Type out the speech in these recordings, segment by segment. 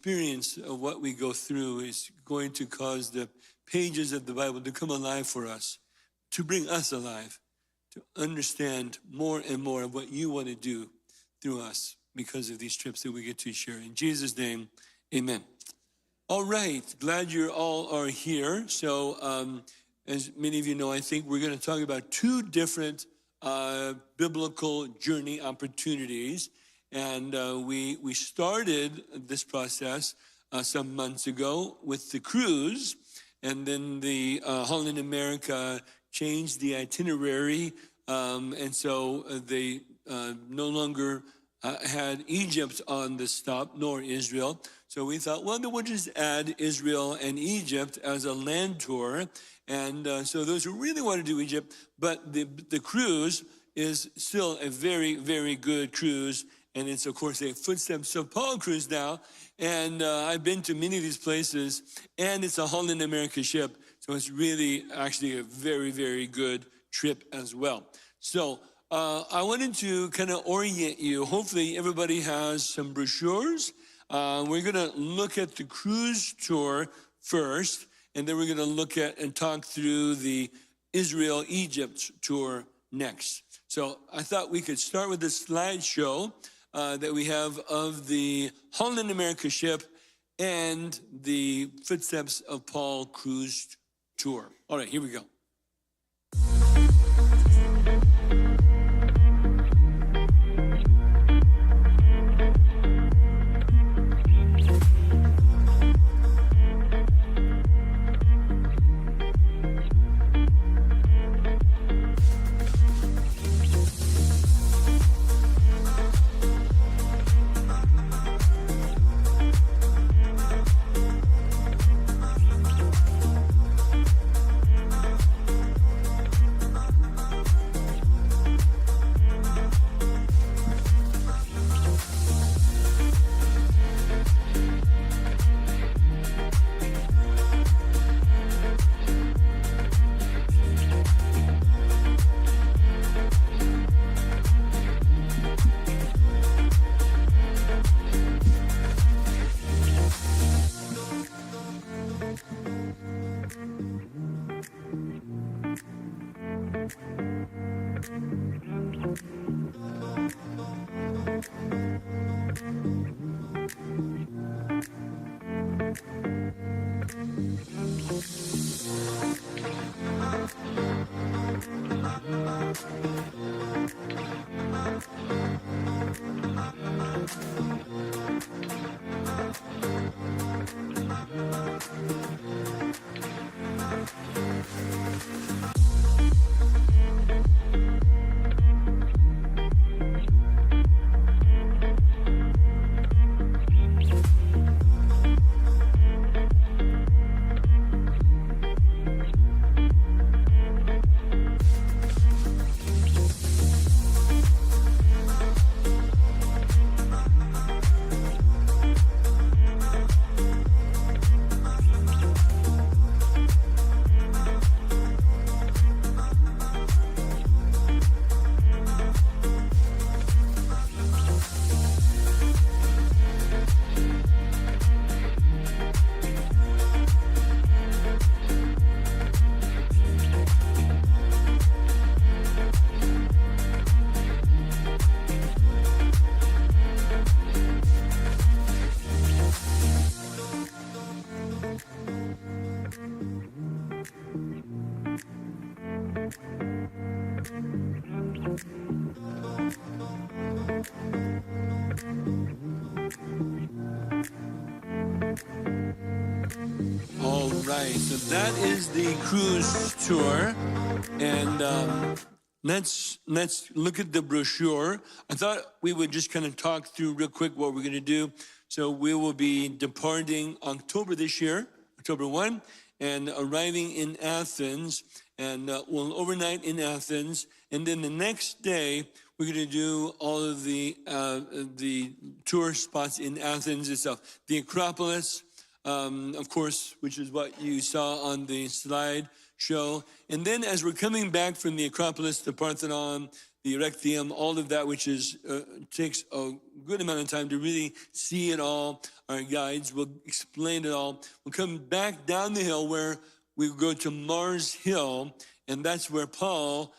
experience of what we go through is going to cause the pages of the Bible to come alive for us, to bring us alive, to understand more and more of what you want to do through us because of these trips that we get to share. In Jesus' name, amen. All right, glad you all are here. So as many of you know, I think we're going to talk about two different biblical journey opportunities. And we started this process some months ago with the cruise, and then the Holland America changed the itinerary, and so they no longer had Egypt on the stop, nor Israel. So we thought, well, then we'll just add Israel and Egypt as a land tour. And so those who really want to do Egypt, but the cruise is still a very, very good cruise. And it's, of course, a Footsteps of Paul cruise now. And I've been to many of these places, and it's a Holland America ship. So it's really actually a very, very good trip as well. So I wanted to kind of orient you. Hopefully everybody has some brochures. We're going to look at the cruise tour first, and then we're going to look at and talk through the Israel-Egypt tour next. So I thought we could start with a slideshow that we have of the Holland America ship and the Footsteps of Paul cruise tour. All right, here we go. So that is the cruise tour, and let's look at the brochure. I thought we would just kind of talk through real quick what we're going to do. So we will be departing October this year, October 1, and arriving in Athens, and we'll overnight in Athens, and then the next day we're going to do all of the tour spots in Athens itself, the Acropolis. Of course, which is what you saw on the slide show. And then as we're coming back from the Acropolis, the Parthenon, the Erectium, all of that, which is takes a good amount of time to really see it all. Our guides will explain it all. We'll come back down the hill where we go to Mars Hill, and that's where Paul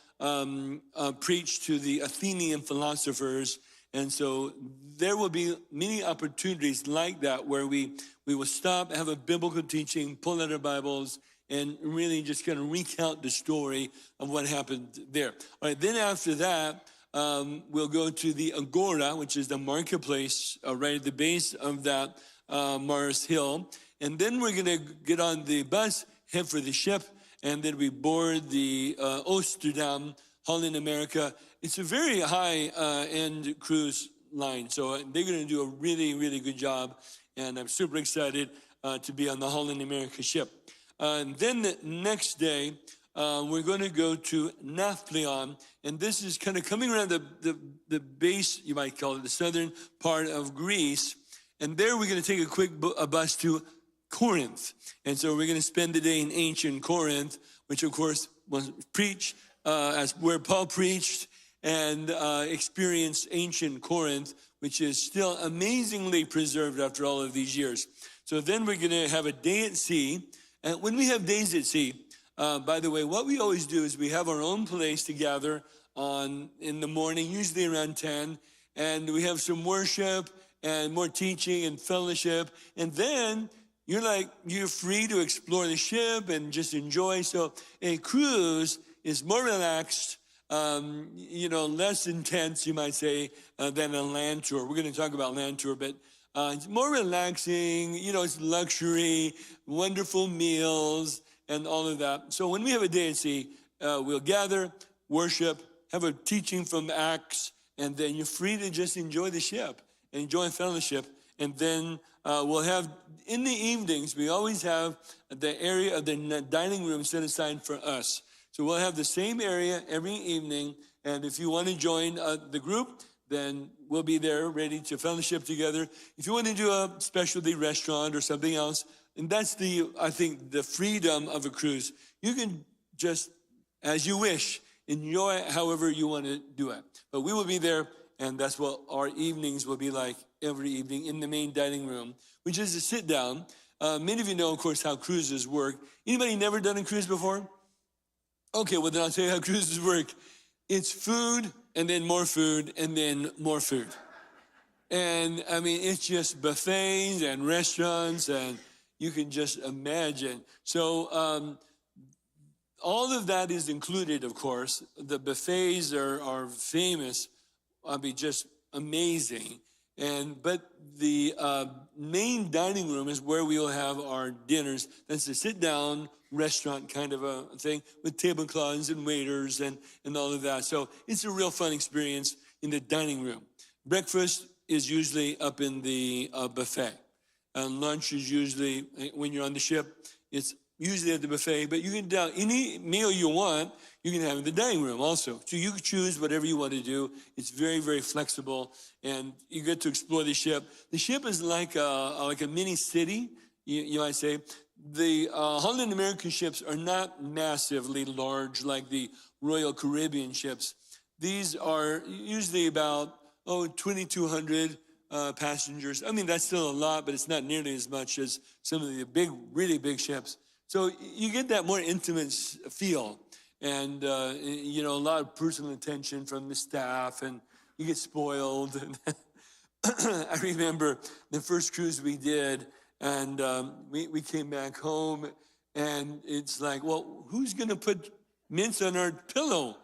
preached to the Athenian philosophers. And so there will be many opportunities like that where we will stop, have a biblical teaching, pull out our Bibles, and really just kind of recount the story of what happened there. All right, then after that, we'll go to the Agora, which is the marketplace right at the base of that Mars Hill. And then we're going to get on the bus, head for the ship, and then we board the Amsterdam, Holland, America. It's a very high-end cruise line, so they're going to do a really, really good job, and I'm super excited to be on the Holland, America ship. And then the next day, we're going to go to Nafplion, and this is kind of coming around the base, you might call it, the southern part of Greece. And there we're going to take a quick bus to Corinth. And so we're going to spend the day in ancient Corinth, which of course was preached as where Paul preached and experienced ancient Corinth, which is still amazingly preserved after all of these years. So then we're going to have a day at sea. And when we have days at sea, by the way, what we always do is we have our own place to gather in the morning, usually around 10, and we have some worship and more teaching and fellowship. And then you're free to explore the ship and just enjoy. So a cruise is more relaxed, less intense, you might say, than a land tour. We're going to talk about land tour, but it's more relaxing, it's luxury, wonderful meals, and all of that. So when we have a day at sea, we'll gather, worship, have a teaching from Acts, and then you're free to just enjoy the ship, enjoy fellowship. And then we'll have, in the evenings, we always have the area of the dining room set aside for us. So we'll have the same area every evening, and if you want to join the group, then we'll be there ready to fellowship together. If you want to do a specialty restaurant or something else, and that's I think, the freedom of a cruise. You can just, as you wish, enjoy it however you want to do it. But we will be there, and that's what our evenings will be like every evening in the main dining room, which is a sit down. Many of you know, of course, how cruises work. Anybody never done a cruise before? Okay, well then I'll tell you how cruises work. It's food, and then more food, and then more food. And I mean, it's just buffets and restaurants, and you can just imagine. So all of that is included, of course. The buffets are famous. I mean, just amazing. But the main dining room is where we will have our dinners. That's a sit-down restaurant kind of a thing with tablecloths and waiters and all of that. So it's a real fun experience in the dining room. Breakfast is usually up in the buffet. Lunch is usually, when you're on the ship, it's usually at the buffet. But you can do any meal you want, you can have in the dining room also. So you can choose whatever you want to do. It's very, very flexible, and you get to explore the ship. The ship is like a mini city, you might say. The Holland American ships are not massively large like the Royal Caribbean ships. These are usually about 2,200 passengers. I mean, that's still a lot, but it's not nearly as much as some of the really big ships. So you get that more intimate feel, and a lot of personal attention from the staff, and you get spoiled. I remember the first cruise we did, and we came back home, and it's like, well, who's going to put mints on our pillow?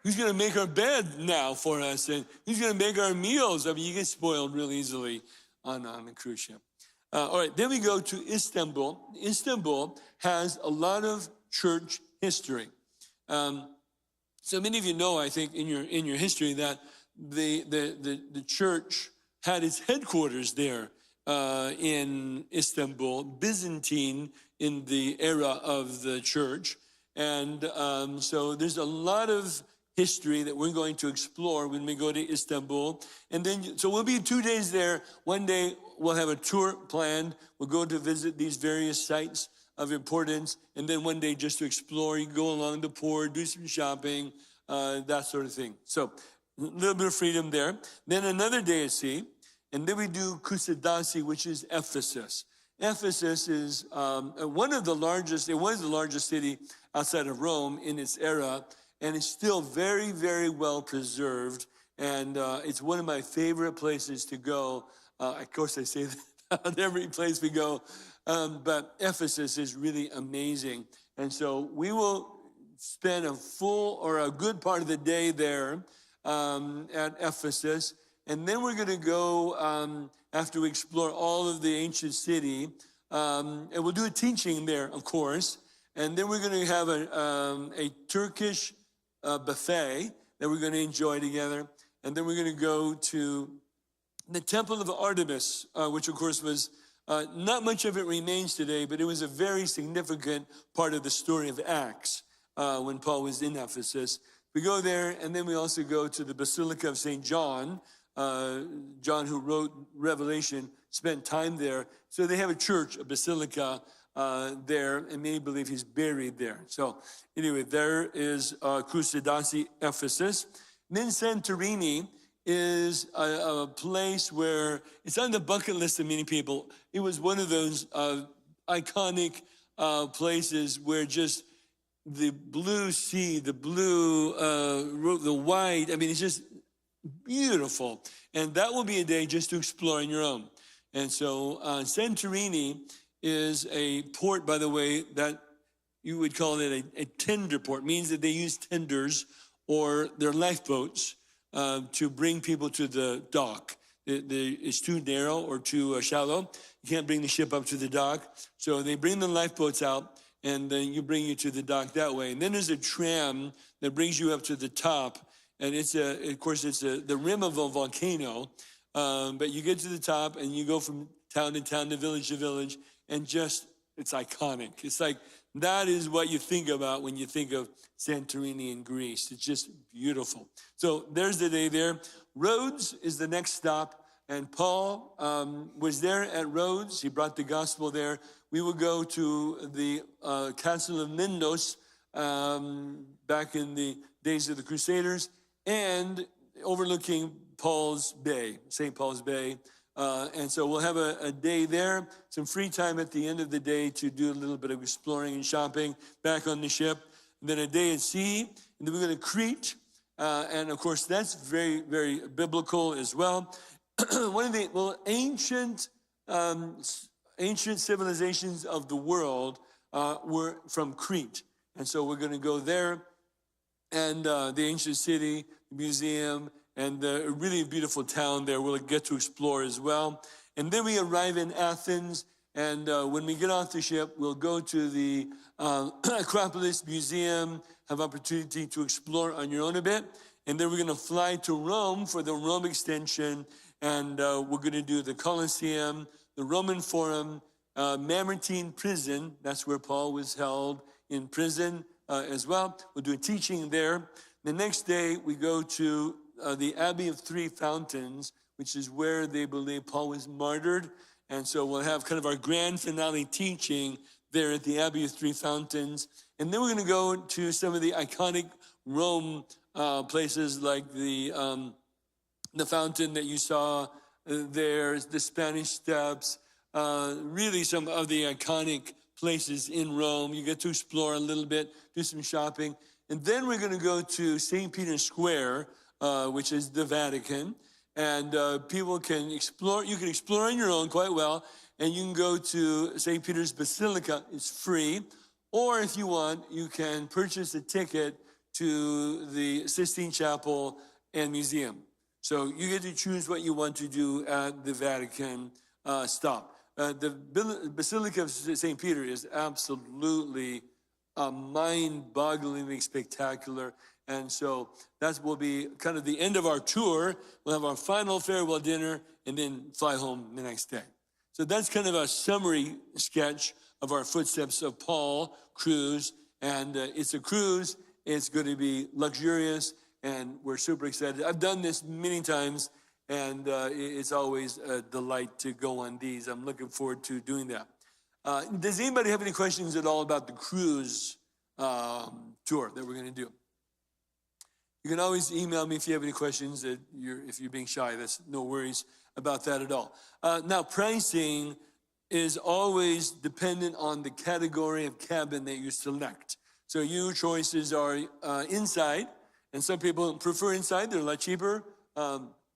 Who's going to make our bed now for us? And who's going to make our meals? I mean, you get spoiled real easily on a cruise ship. All right, then we go to Istanbul. Istanbul has a lot of church history. So many of you know, I think, in your history that the church had its headquarters there in Istanbul, Byzantine in the era of the church. And so there's a lot of history that we're going to explore when we go to Istanbul. And then, so we'll be 2 days there. One day we'll have a tour planned. We'll go to visit these various sites of importance. And then one day just to explore, you go along the port, do some shopping, that sort of thing. So a little bit of freedom there. Then another day at sea, and then we do Kusadasi, which is Ephesus. Ephesus is one of the largest, it was the largest city outside of Rome in its era, and it's still very, very well preserved. And it's one of my favorite places to go. Of course, I say that at every place we go, but Ephesus is really amazing. And so we will spend a full or a good part of the day there at Ephesus. And then we're going to go, after we explore all of the ancient city, and we'll do a teaching there, of course. And then we're going to have a Turkish buffet that we're going to enjoy together. And then we're going to go to the Temple of Artemis, which, of course, was not much of it remains today, but it was a very significant part of the story of Acts when Paul was in Ephesus. We go there, and then we also go to the Basilica of St. John. John, who wrote Revelation, spent time there. So they have a church, a basilica there, and many believe he's buried there. So anyway, there is Kusadasi, Ephesus. Then Santorini is a place where it's on the bucket list of many people. It was one of those iconic places where just the blue sea, the blue, the white, I mean, it's just beautiful. And that will be a day just to explore on your own. And so Santorini is a port, by the way, that you would call it a tender port. It means that they use tenders or their lifeboats to bring people to the dock. It's too narrow or too shallow. You can't bring the ship up to the dock. So they bring the lifeboats out, and then bring you to the dock that way. And then there's a tram that brings you up to the top. And it's of course, it's the rim of a volcano. But you get to the top, and you go from town to town, to village, and just, it's iconic. It's like, that is what you think about when you think of Santorini in Greece. It's just beautiful. So there's the day there. Rhodes is the next stop. And Paul was there at Rhodes. He brought the gospel there. We will go to the Castle of Nindos back in the days of the Crusaders, and overlooking Paul's Bay, St. Paul's Bay. And so we'll have a day there, some free time at the end of the day to do a little bit of exploring and shopping back on the ship. And then a day at sea, and then we're going to Crete. And of course, that's very, very biblical as well. One of the ancient civilizations of the world were from Crete. And so we're going to go there, and the ancient city, museum, and a really beautiful town there we'll get to explore as well. And then we arrive in Athens, and when we get off the ship, we'll go to the Acropolis Museum, have opportunity to explore on your own a bit. And then we're going to fly to Rome for the Rome extension, and we're going to do the Colosseum, the Roman Forum, Mamertine Prison. That's where Paul was held in prison as well. We'll do a teaching there. The next day, we go to the Abbey of Three Fountains, which is where they believe Paul was martyred. And so we'll have kind of our grand finale teaching there at the Abbey of Three Fountains. And then we're going to go to some of the iconic Rome places, like the fountain that you saw there, the Spanish Steps, really some of the iconic places in Rome. You get to explore a little bit, do some shopping. And then we're going to go to St. Peter's Square, which is the Vatican. And people can explore. You can explore on your own quite well. And you can go to St. Peter's Basilica. It's free. Or if you want, you can purchase a ticket to the Sistine Chapel and Museum. So you get to choose what you want to do at the Vatican stop. The Basilica of St. Peter is absolutely mind-bogglingly spectacular. And so that will be kind of the end of our tour. We'll have our final farewell dinner and then fly home the next day. So that's kind of a summary sketch of our Footsteps of Paul cruise. And it's a cruise. It's going to be luxurious, and we're super excited. I've done this many times, and it's always a delight to go on these. I'm looking forward to doing that. Does anybody have any questions at all about the cruise tour that we're going to do? You can always email me if you have any questions. If you're being shy, that's no worries about that at all. Now, pricing is always dependent on the category of cabin that you select. So your choices are inside, and some people prefer inside. They're a lot cheaper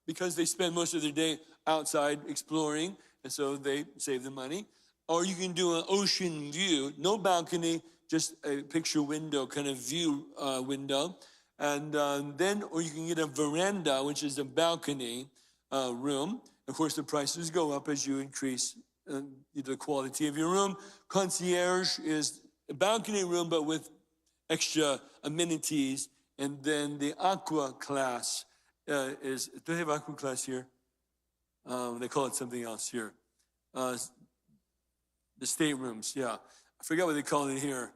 because they spend most of their day outside exploring, and so they save the money. Or you can do an ocean view, no balcony, just a picture window, kind of view window. And then, or you can get a veranda, which is a balcony room. Of course, the prices go up as you increase the quality of your room. Concierge is a balcony room, but with extra amenities. And then the aqua class do they have aqua class here? They call it something else here. The staterooms, yeah. I forgot what they call it here.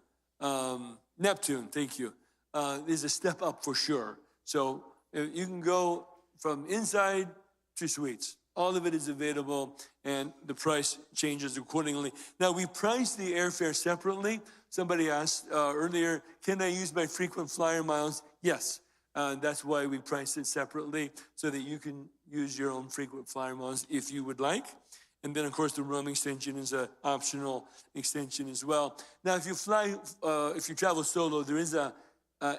Neptune, thank you. Is a step up for sure. So you can go from inside to suites. All of it is available, and the price changes accordingly. Now, we price the airfare separately. Somebody asked earlier, can I use my frequent flyer miles? Yes. That's why we price it separately, so that you can use your own frequent flyer miles if you would like. And then, of course, the roam extension is an optional extension as well. Now, if you travel solo, there is a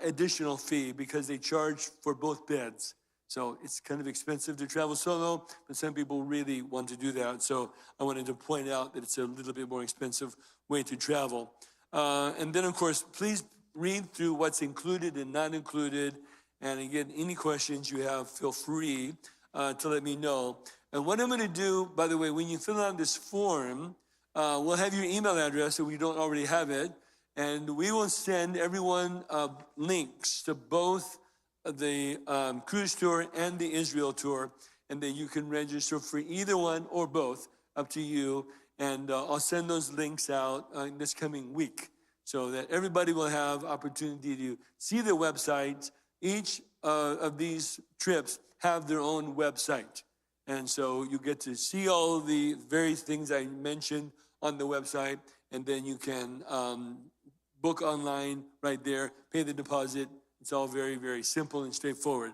additional fee because they charge for both beds. So it's kind of expensive to travel solo, but some people really want to do that. So I wanted to point out that it's a little bit more expensive way to travel. And then, of course, please read through what's included and not included. And again, any questions you have, feel free to let me know. And what I'm going to do, by the way, when you fill out this form, we'll have your email address if we don't already have it. And we will send everyone links to both the cruise tour and the Israel tour, and then you can register for either one or both, up to you. And I'll send those links out this coming week so that everybody will have opportunity to see the websites. Each of these trips have their own website. And so you get to see all the various things I mentioned on the website, and then you can book online right there, pay the deposit. It's all very, very simple and straightforward.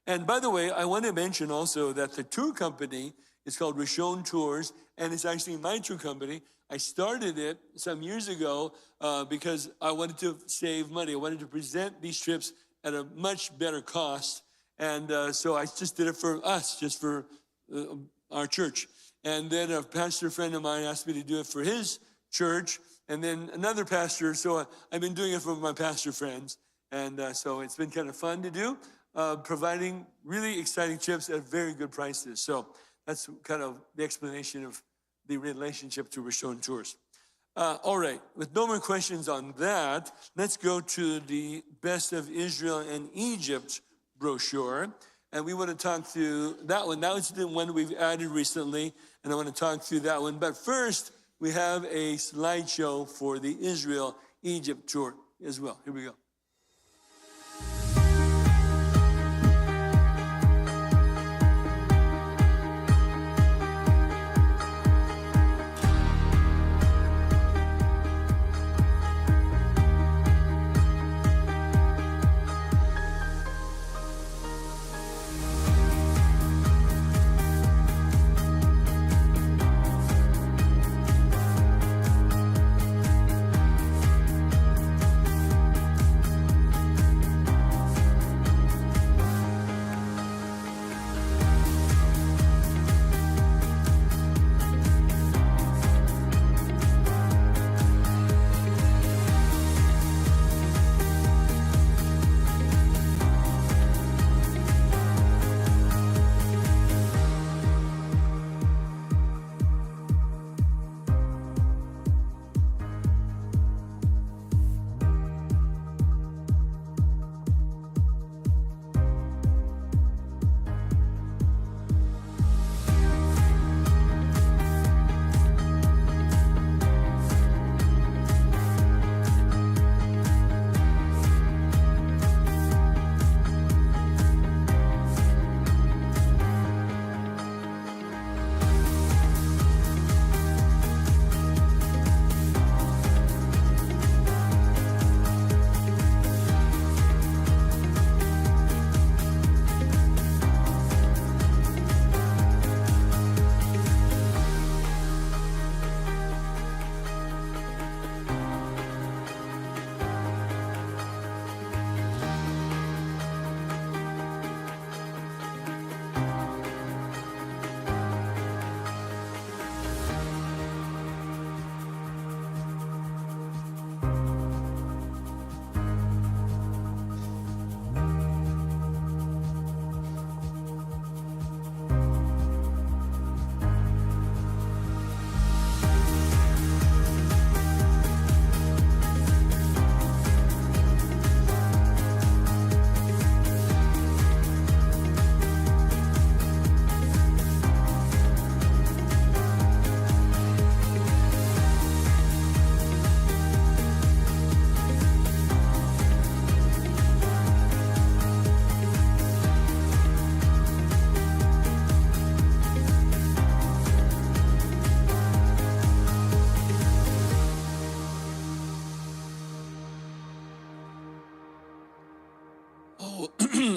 And by the way, I want to mention also that the tour company is called Rishon Tours, and it's actually my tour company. I started it some years ago because I wanted to save money. I wanted to present these trips at a much better cost. And so I just did it for us, just for our church. And then a pastor friend of mine asked me to do it for his church. And then another pastor, so I've been doing it for my pastor friends. And so it's been kind of fun to do, providing really exciting trips at very good prices. So that's kind of the explanation of the relationship to Rishon Tours. All right, with no more questions on that, let's go to the Best of Israel and Egypt brochure. And we want to talk through that one. That was the one we've added recently, and I want to talk through that one. But first, we have a slideshow for the Israel-Egypt tour as well. Here we go.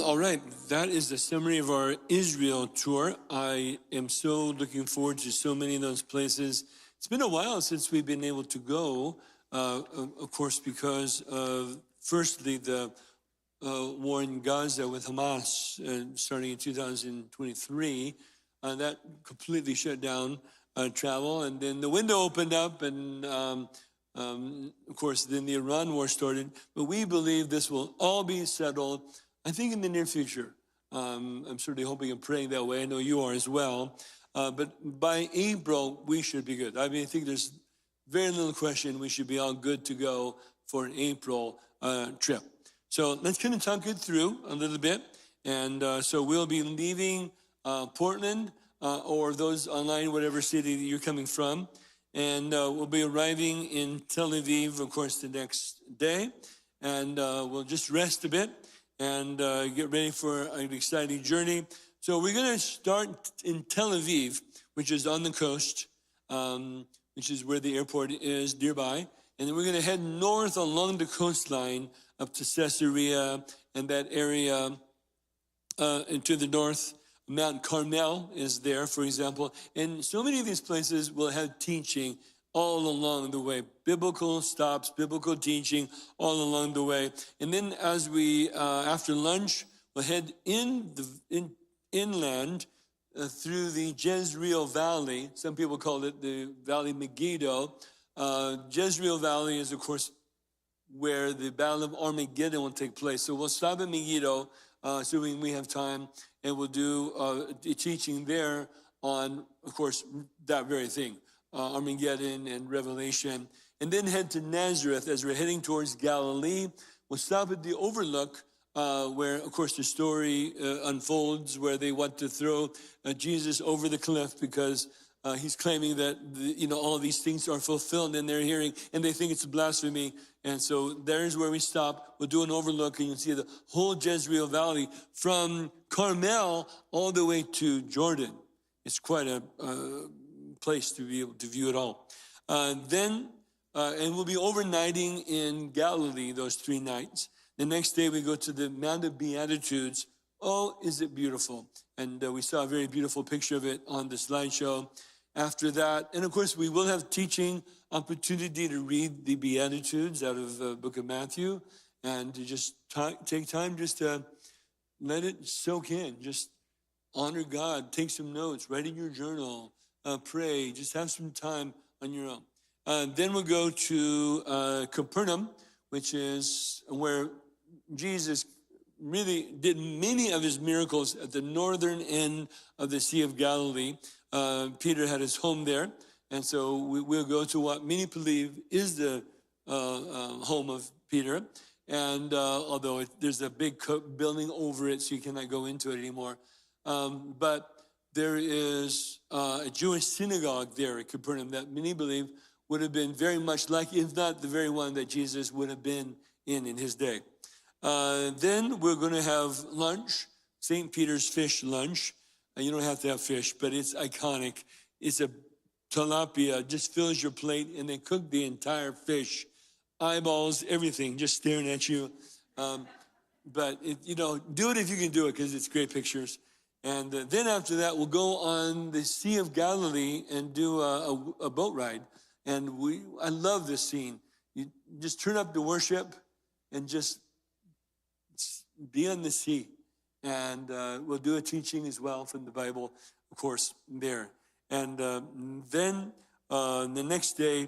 All right, that is the summary of our Israel tour. I am so looking forward to so many of those places. It's been a while since we've been able to go, of course, because of, firstly, the war in Gaza with Hamas starting in 2023. That completely shut down travel. And then the window opened up, and of course, then the Iran war started. But we believe this will all be settled, I think, in the near future. I'm certainly hoping and praying that way. I know you are as well. But by April, we should be good. I mean, I think there's very little question we should be all good to go for an April trip. So let's kind of talk it through a little bit. And so we'll be leaving Portland or those online, whatever city that you're coming from. And we'll be arriving in Tel Aviv, of course, the next day. And we'll just rest a bit and get ready for an exciting journey. So we're going to start in Tel Aviv, which is on the coast, which is where the airport is nearby. And then we're going to head north along the coastline up to Caesarea and that area into the north. Mount Carmel is there, for example. And so many of these places will have teaching all along the way. Biblical stops, biblical teaching all along the way. And then as we, after lunch, we'll head inland through the Jezreel Valley. Some people call it the Valley Megiddo. Jezreel Valley is, of course, where the Battle of Armageddon will take place. So we'll stop at Megiddo, assuming we have time, and we'll do a teaching there on, of course, that very thing, Armageddon and Revelation. And then head to Nazareth as we're heading towards Galilee. We'll stop at the Overlook, where, of course, the story unfolds, where they want to throw Jesus over the cliff because he's claiming that all of these things are fulfilled in their hearing, and they think it's blasphemy. And so there's where we stop. We'll do an overlook, and you can see the whole Jezreel Valley from Carmel all the way to Jordan. It's quite a place to be able to view it all. And we'll be overnighting in Galilee those 3 nights. The next day we go to the Mount of Beatitudes. Oh, is it beautiful? And we saw a very beautiful picture of it on the slideshow. After that, and of course, we will have teaching opportunity to read the Beatitudes out of the book of Matthew, and to just take time just to let it soak in. Just honor God, take some notes, write in your journal, pray, just have some time on your own. Then we'll go to Capernaum, which is where Jesus really did many of his miracles at the northern end of the Sea of Galilee. Peter had his home there, and so we'll go to what many believe is the home of Peter. And although there's a big building over it, so you cannot go into it anymore. But there is a Jewish synagogue there at Capernaum that many believe would have been very much like, if not the very one that Jesus would have been in his day. Then we're going to have lunch, St. Peter's fish lunch. You don't have to have fish, but it's iconic. It's a tilapia, just fills your plate, and they cook the entire fish. Eyeballs, everything, just staring at you. But, do it if you can do it, because it's great pictures. And then after that, we'll go on the Sea of Galilee and do a boat ride. And I love this scene. You just turn up the worship and just be on the sea. And we'll do a teaching as well from the Bible, of course, there. And then the next day,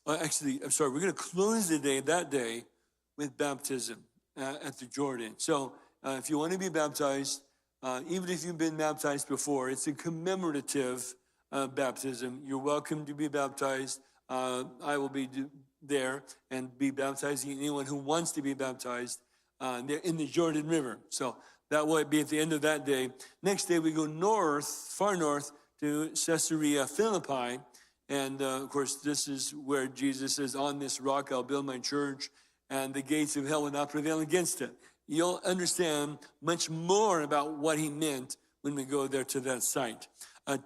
we're going to close that day with baptism at the Jordan. So if you want to be baptized, even if you've been baptized before, it's a commemorative baptism. You're welcome to be baptized. I will be there and be baptizing anyone who wants to be baptized there in the Jordan River. So that will be at the end of that day. Next day, we go north, far north, to Caesarea Philippi. And, of course, this is where Jesus says, on this rock I'll build my church, and the gates of hell will not prevail against it. You'll understand much more about what he meant when we go there to that site.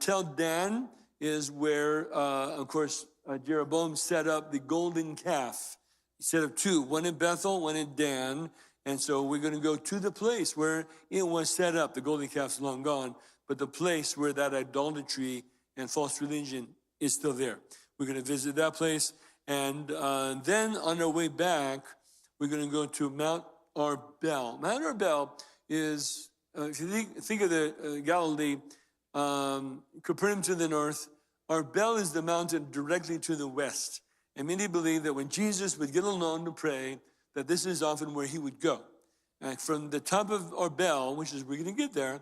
Tel Dan is where, of course, Jeroboam set up the golden calf. He set up 2, one in Bethel, one in Dan. And so we're going to go to the place where it was set up. The golden calf's long gone, but the place where that idolatry and false religion is still there. We're going to visit that place. And then on our way back, we're going to go to Mount Arbel. Mount Arbel is, if you think of the Galilee, Capernaum to the north, Arbel is the mountain directly to the west. And many believe that when Jesus would get alone to pray, that this is often where he would go. And from the top of Arbel, which is we're going to get there,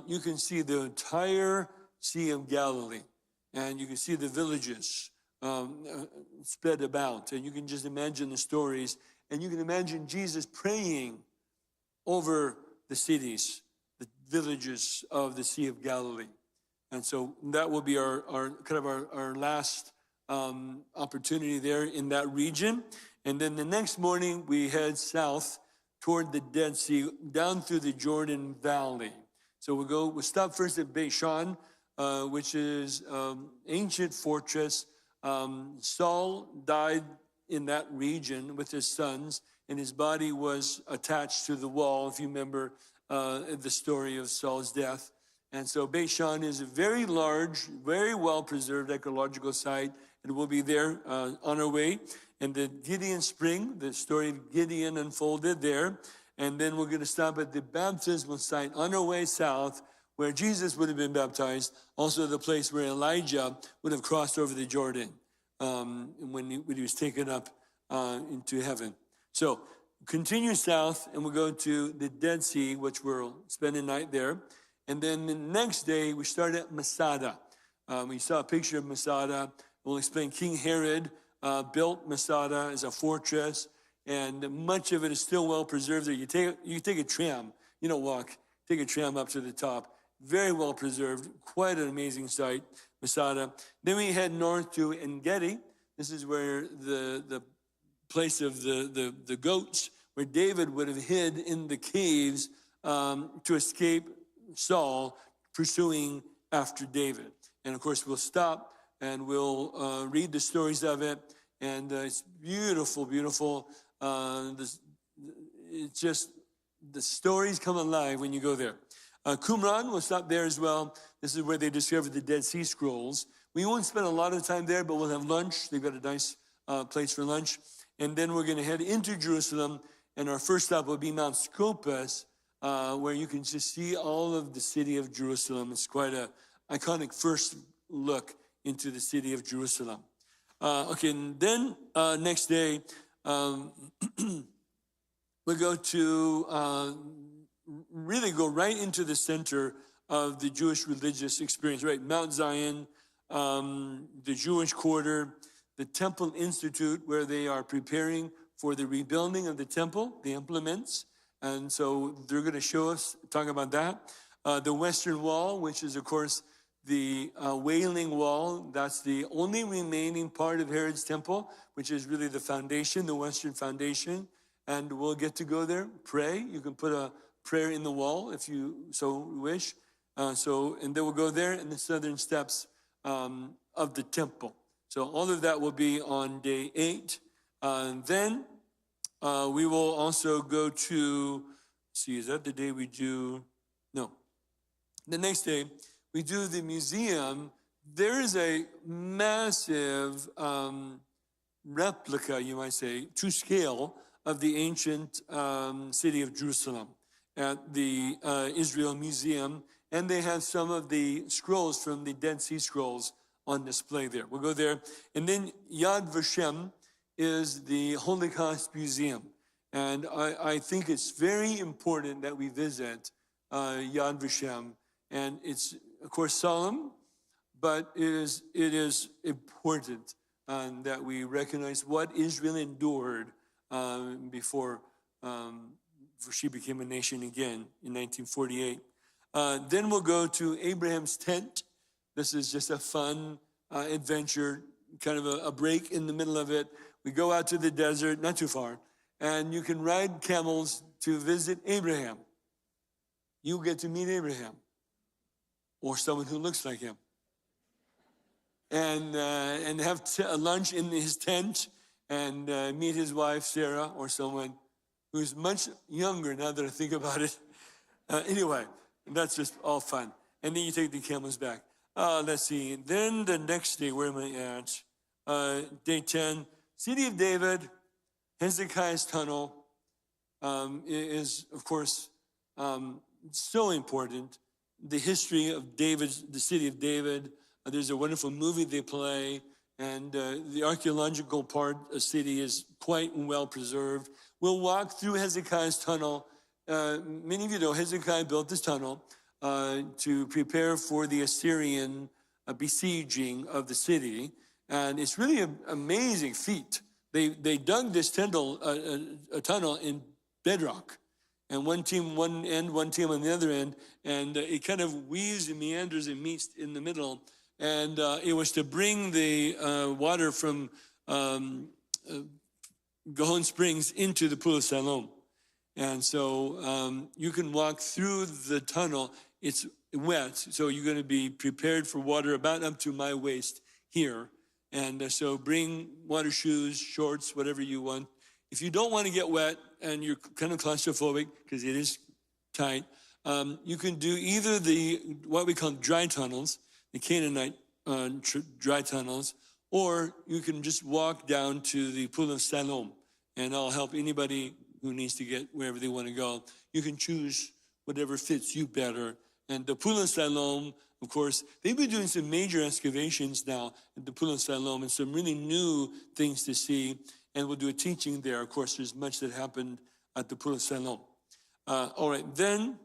you can see the entire Sea of Galilee. And you can see the villages spread about. And you can just imagine the stories. And you can imagine Jesus praying over the cities, the villages of the Sea of Galilee. And so that will be our last opportunity there in that region. And then the next morning, we head south toward the Dead Sea, down through the Jordan Valley. So we'll stop first at Beit Shan, which is ancient fortress. Saul died in that region with his sons, and his body was attached to the wall, if you remember the story of Saul's death. And so Beit Shan is a very large, very well-preserved ecological site, and we'll be there on our way. And the Gideon Spring, the story of Gideon unfolded there. And then we're going to stop at the baptismal site on our way south, where Jesus would have been baptized, also the place where Elijah would have crossed over the Jordan when he was taken up into heaven. So continue south, and we'll go to the Dead Sea, which we'll spend a night there. And then the next day, we start at Masada. We saw a picture of Masada. We'll explain King Herod built Masada as a fortress, and much of it is still well preserved there. You take a tram, you don't walk, take a tram up to the top. Very well preserved, quite an amazing site, Masada. Then we head north to En-Gedi. This is where the place of the goats, where David would have hid in the caves to escape Saul pursuing after David. And of course, we'll stop and we'll read the stories of it. And it's beautiful, beautiful. It's just, the stories come alive when you go there. Qumran, we'll stop there as well. This is where they discovered the Dead Sea Scrolls. We won't spend a lot of time there, but we'll have lunch. They've got a nice place for lunch. And then we're going to head into Jerusalem. And our first stop will be Mount Scopus, where you can just see all of the city of Jerusalem. It's quite an iconic first look into the city of Jerusalem. Okay, and then next day, we go to really go right into the center of the Jewish religious experience, right? Mount Zion, the Jewish Quarter, the Temple Institute, where they are preparing for the rebuilding of the temple, the implements. And so they're going to show us, talk about that. The Western Wall, which is, of course, the Wailing Wall. That's the only remaining part of Herod's temple, which is really the foundation, the Western foundation. And we'll get to go there, pray. You can put a prayer in the wall if you so wish. And then we'll go there in the southern steps of the temple. So all of that will be on day 8. Then we will also go to, is that the day we do? No. The next day, we do the museum. There is a massive replica, you might say, to scale, of the ancient city of Jerusalem at the Israel Museum. And they have some of the scrolls from the Dead Sea Scrolls on display there. We'll go there. And then Yad Vashem is the Holocaust Museum. And I think it's very important that we visit Yad Vashem. And it's, of course, solemn, but it is important that we recognize what Israel endured before she became a nation again in 1948. Then we'll go to Abraham's tent. This is just a fun adventure, kind of a break in the middle of it. We go out to the desert, not too far, and you can ride camels to visit Abraham. You get to meet Abraham, or someone who looks like him, and have lunch in his tent and meet his wife Sarah, or someone who's much younger now that I think about it. Anyway, that's just all fun. And then you take the camels back. Let's see. Then the next day, where am I at? Day 10, City of David, Hezekiah's tunnel is, of course, so important. The history of David, the city of David. There's a wonderful movie they play, and the archaeological part of the city is quite well preserved. We'll walk through Hezekiah's tunnel. Many of you know Hezekiah built this tunnel to prepare for the Assyrian besieging of the city, and it's really an amazing feat. They dug this tunnel in bedrock. And one team one end, one team on the other end, and it kind of weaves and meanders and meets in the middle. And it was to bring the water from Gihon Springs into the Pool of Siloam. And so you can walk through the tunnel. It's wet, so you're going to be prepared for water about up to my waist here. And so bring water shoes, shorts, whatever you want. If you don't want to get wet and you're kind of claustrophobic, because it is tight, you can do either what we call dry tunnels, the Canaanite dry tunnels, or you can just walk down to the Pool of Siloam, and I'll help anybody who needs to get wherever they want to go. You can choose whatever fits you better. And the Pool of Siloam, of course, they've been doing some major excavations now at the Pool of Siloam and some really new things to see. And we'll do a teaching there. Of course, there's much that happened at the Pool of Siloam. All right, then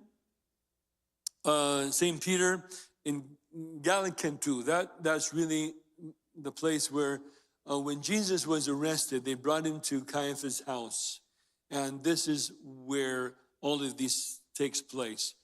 St. Peter in Gallicantu. That's really the place where when Jesus was arrested, they brought him to Caiaphas' house. And this is where all of this takes place.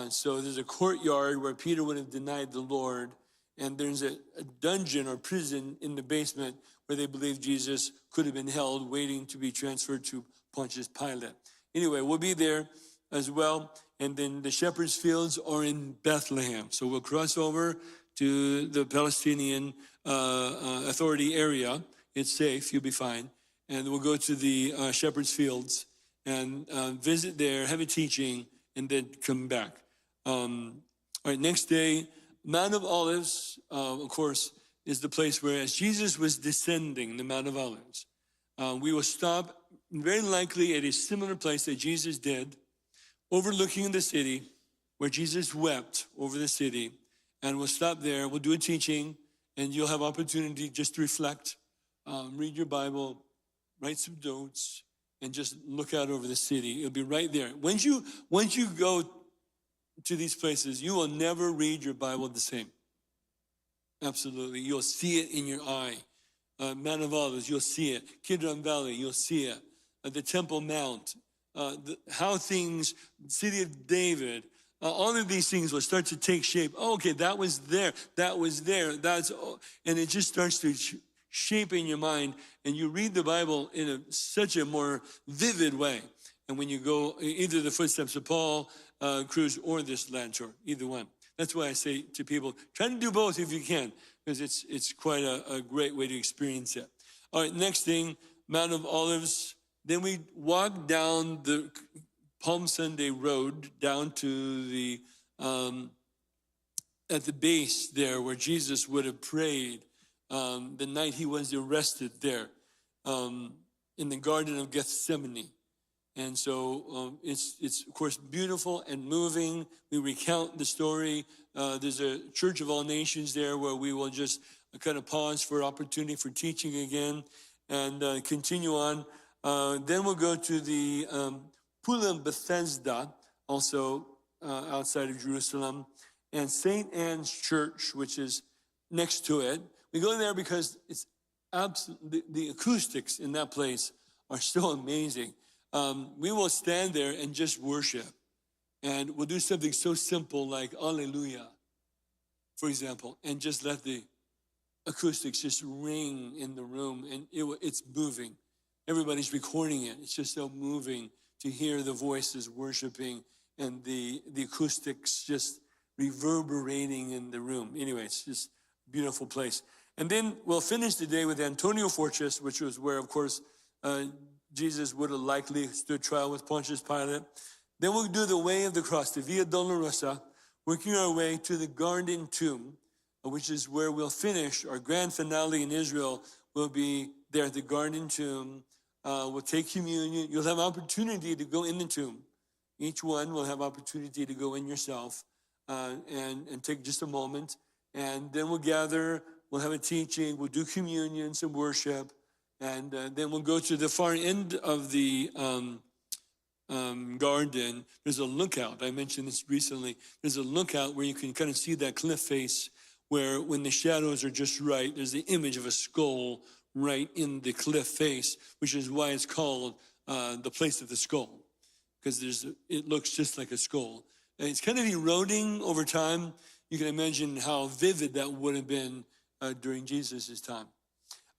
So there's a courtyard where Peter would have denied the Lord. And there's a dungeon or prison in the basement where they believe Jesus could have been held, waiting to be transferred to Pontius Pilate. Anyway, we'll be there as well. And then the shepherd's fields are in Bethlehem. So we'll cross over to the Palestinian Authority area. It's safe, you'll be fine. And we'll go to the shepherd's fields and visit there, have a teaching, and then come back. All right, next day, Mount of Olives, of course, is the place where as Jesus was descending the Mount of Olives, we will stop very likely at a similar place that Jesus did, overlooking the city, where Jesus wept over the city. And we'll stop there, we'll do a teaching, and you'll have opportunity just to reflect, read your Bible, write some notes, and just look out over the city. It'll be right there. Once you go to these places, you will never read your Bible the same. Absolutely. You'll see it in your eye. Mount of Olives, you'll see it. Kidron Valley, you'll see it. The Temple Mount, how things, City of David, all of these things will start to take shape. Oh, okay, that was there. That was there. And it just starts to shape in your mind. And you read the Bible in such a more vivid way. And when you go either the footsteps of Paul, Cruz, or this land tour, either one. That's why I say to people, try to do both if you can, because it's quite a great way to experience it. All right, next thing, Mount of Olives. Then we walk down the Palm Sunday Road down to the, at the base there where Jesus would have prayed the night he was arrested there in the Garden of Gethsemane. And so it's of course beautiful and moving. We recount the story. There's a Church of All Nations there where we will just kind of pause for opportunity for teaching again and continue on. Then we'll go to the Pool of Bethesda, also outside of Jerusalem, and St. Anne's Church, which is next to it. We go there because it's the acoustics in that place are so amazing. We will stand there and just worship. And we'll do something so simple like Alleluia, for example, and just let the acoustics just ring in the room. And it's moving. Everybody's recording it. It's just so moving to hear the voices worshiping and the acoustics just reverberating in the room. Anyway, it's just a beautiful place. And then we'll finish the day with Antonio Fortress, which was where, of course, Jesus would have likely stood trial with Pontius Pilate. Then we'll do the way of the cross, the Via Dolorosa, working our way to the Garden Tomb, which is where we'll finish. Our grand finale in Israel will be there at the Garden Tomb. We'll take communion. You'll have opportunity to go in the tomb. Each one will have opportunity to go in yourself and take just a moment. And then we'll gather. We'll have a teaching. We'll do communion, some worship. And then we'll go to the far end of the garden. There's a lookout. I mentioned this recently. There's a lookout where you can kind of see that cliff face where when the shadows are just right, there's the image of a skull right in the cliff face, which is why it's called the place of the skull, because it looks just like a skull. And it's kind of eroding over time. You can imagine how vivid that would have been during Jesus' time.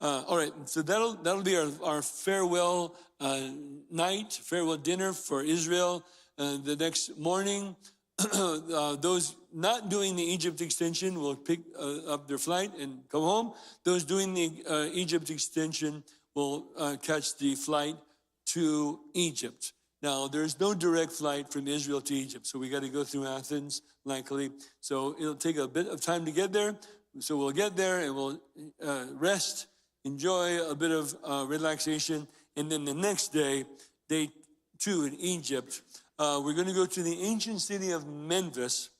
All right, so that'll be our farewell night, farewell dinner for Israel. The next morning, those not doing the Egypt extension will pick up their flight and come home. Those doing the Egypt extension will catch the flight to Egypt. Now, there's no direct flight from Israel to Egypt, so we got to go through Athens, likely. So it'll take a bit of time to get there. So we'll get there and we'll rest, enjoy a bit of relaxation. And then the next day, day 2 in Egypt, we're going to go to the ancient city of Memphis,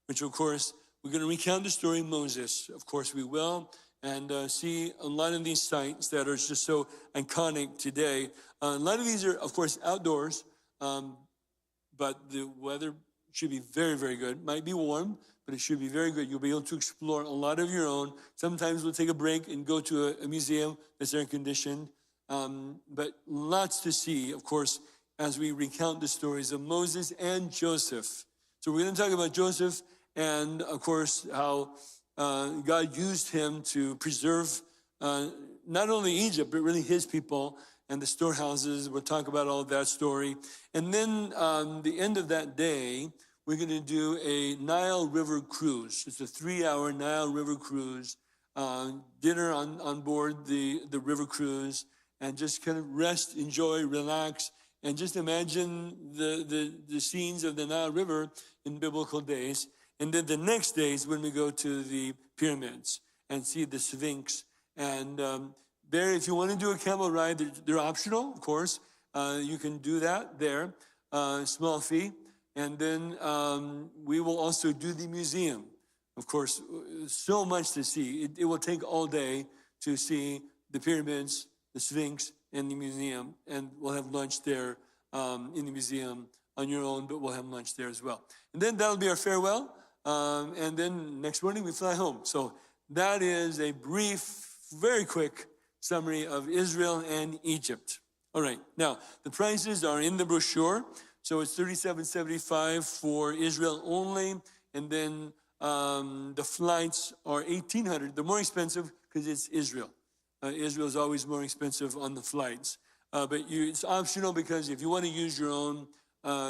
which, of course, we're going to recount the story of Moses. Of course, we will, and see a lot of these sites that are just so iconic today. A lot of these are, of course, outdoors, but the weather should be very, very good. Might be warm, but it should be very good. You'll be able to explore a lot of your own. Sometimes we'll take a break and go to a museum that's air-conditioned, but lots to see, of course, as we recount the stories of Moses and Joseph. So we're going to talk about Joseph and, of course, how God used him to preserve not only Egypt, but really his people and the storehouses. We'll talk about all of that story. And then the end of that day, we're going to do a Nile River cruise. It's a 3-hour Nile River cruise, dinner on board the river cruise, and just kind of rest, enjoy, relax, and just imagine the scenes of the Nile River in biblical days. And then the next day is when we go to the pyramids and see the Sphinx. And there, if you want to do a camel ride, they're optional, of course. You can do that there, small fee. And then we will also do the museum. Of course, so much to see. It will take all day to see the pyramids, the Sphinx, and the museum. And we'll have lunch there in the museum on your own, but we'll have lunch there as well. And then that'll be our farewell. And then next morning we fly home. So that is a brief, very quick summary of Israel and Egypt. All right, now the prices are in the brochure. So it's $37.75 for Israel only, and then the flights are $1,800. They're more expensive because it's Israel. Israel is always more expensive on the flights. But it's optional because if you want to use your own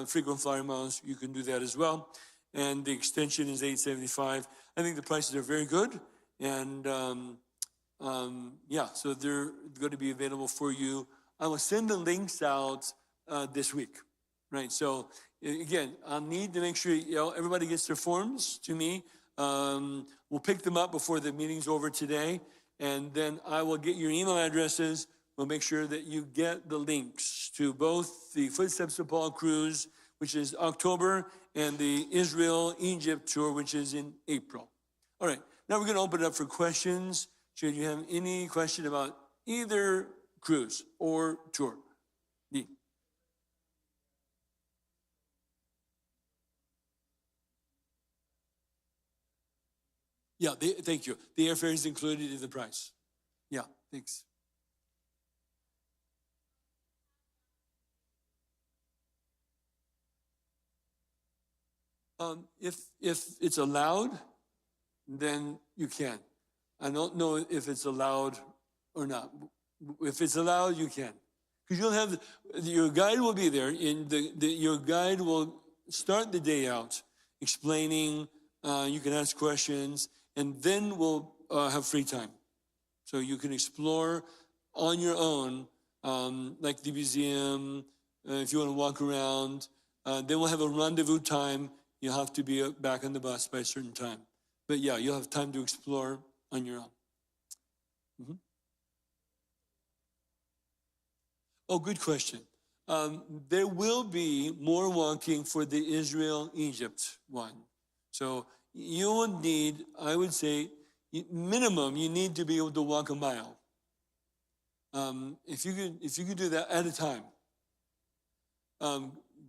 frequent flyer miles, you can do that as well. And the extension is $875. I think the prices are very good. And so they're going to be available for you. I will send the links out this week. Right, so again, I'll need to make sure everybody gets their forms to me. We'll pick them up before the meeting's over today, and then I will get your email addresses. We'll make sure that you get the links to both the Footsteps of Paul cruise, which is October, and the Israel-Egypt tour, which is in April. All right, now we're going to open it up for questions. Should you have any question about either cruise or tour? Yeah, thank you. The airfare is included in the price. Yeah, thanks. If it's allowed, then you can. I don't know if it's allowed or not. If it's allowed, you can. Because you'll have, your guide will be there. Your guide will start the day out explaining, you can ask questions, and then we'll have free time. So you can explore on your own like the museum, if you want to walk around. Then we'll have a rendezvous time. You'll have to be back on the bus by a certain time. But yeah, you'll have time to explore on your own. Mm-hmm. Oh, good question. There will be more walking for the Israel-Egypt one. So you will need, I would say, minimum, you need to be able to walk a mile. If you could do that at a time,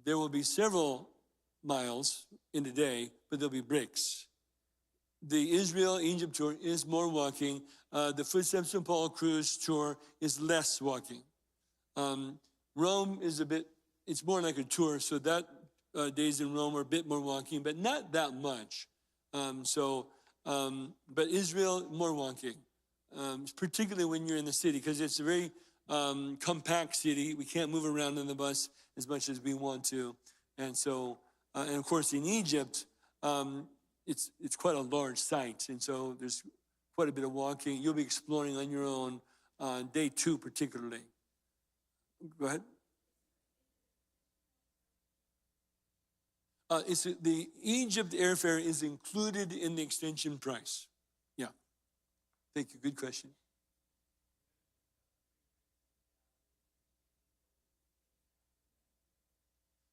there will be several miles in a day, but there'll be breaks. The Israel-Egypt tour is more walking. The Footsteps of Paul cruise tour is less walking. Rome is it's more like a tour, so that days in Rome are a bit more walking, but not that much. But Israel, more walking, particularly when you're in the city, because it's a very compact city. We can't move around in the bus as much as we want to. And so, and of course in Egypt, it's quite a large site. And so there's quite a bit of walking. You'll be exploring on your own day 2 particularly. Go ahead. The Egypt airfare is included in the extension price. Yeah. Thank you. Good question.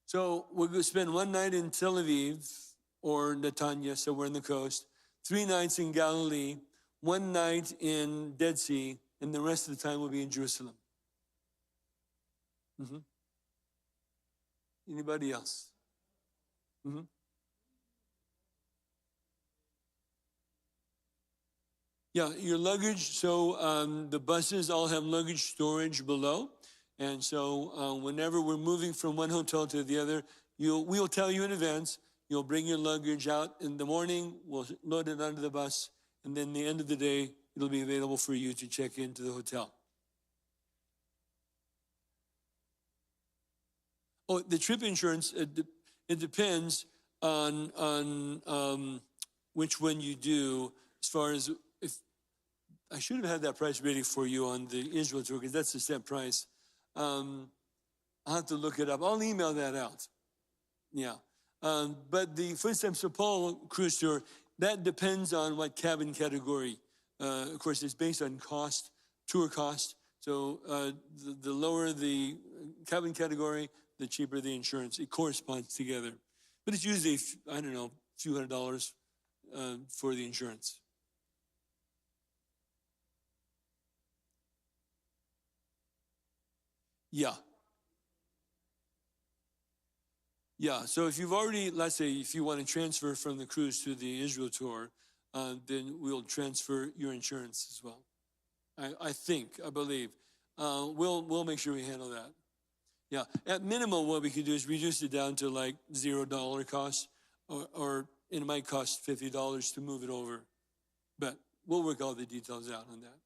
So we're going to spend one night in Tel Aviv or Netanya, so we're on the coast, 3 nights in Galilee, 1 night in Dead Sea, and the rest of the time we'll be in Jerusalem. Mm-hmm. Anybody else? Mm-hmm. Yeah, your luggage. So the buses all have luggage storage below. And so whenever we're moving from one hotel to the other, we'll tell you in advance. You'll bring your luggage out in the morning. We'll load it onto the bus. And then the end of the day, it'll be available for you to check into the hotel. Oh, the trip insurance, it depends on which one you do. As far as, if I should have had that price ready for you on the Israel tour, because that's the set price. I'll have to look it up. I'll email that out. Yeah. But the Footsteps of Paul cruise tour, that depends on what cabin category. Of course, it's based on cost, tour cost. So the lower the cabin category, the cheaper the insurance. It corresponds together. But it's usually, I don't know, a few $100 for the insurance. Yeah. Yeah, so if you've already, let's say, if you want to transfer from the cruise to the Israel tour, then we'll transfer your insurance as well. I believe. We'll make sure we handle that. Yeah, at minimum, what we could do is reduce it down to like $0 cost, or it might cost $50 to move it over. But we'll work all the details out on that.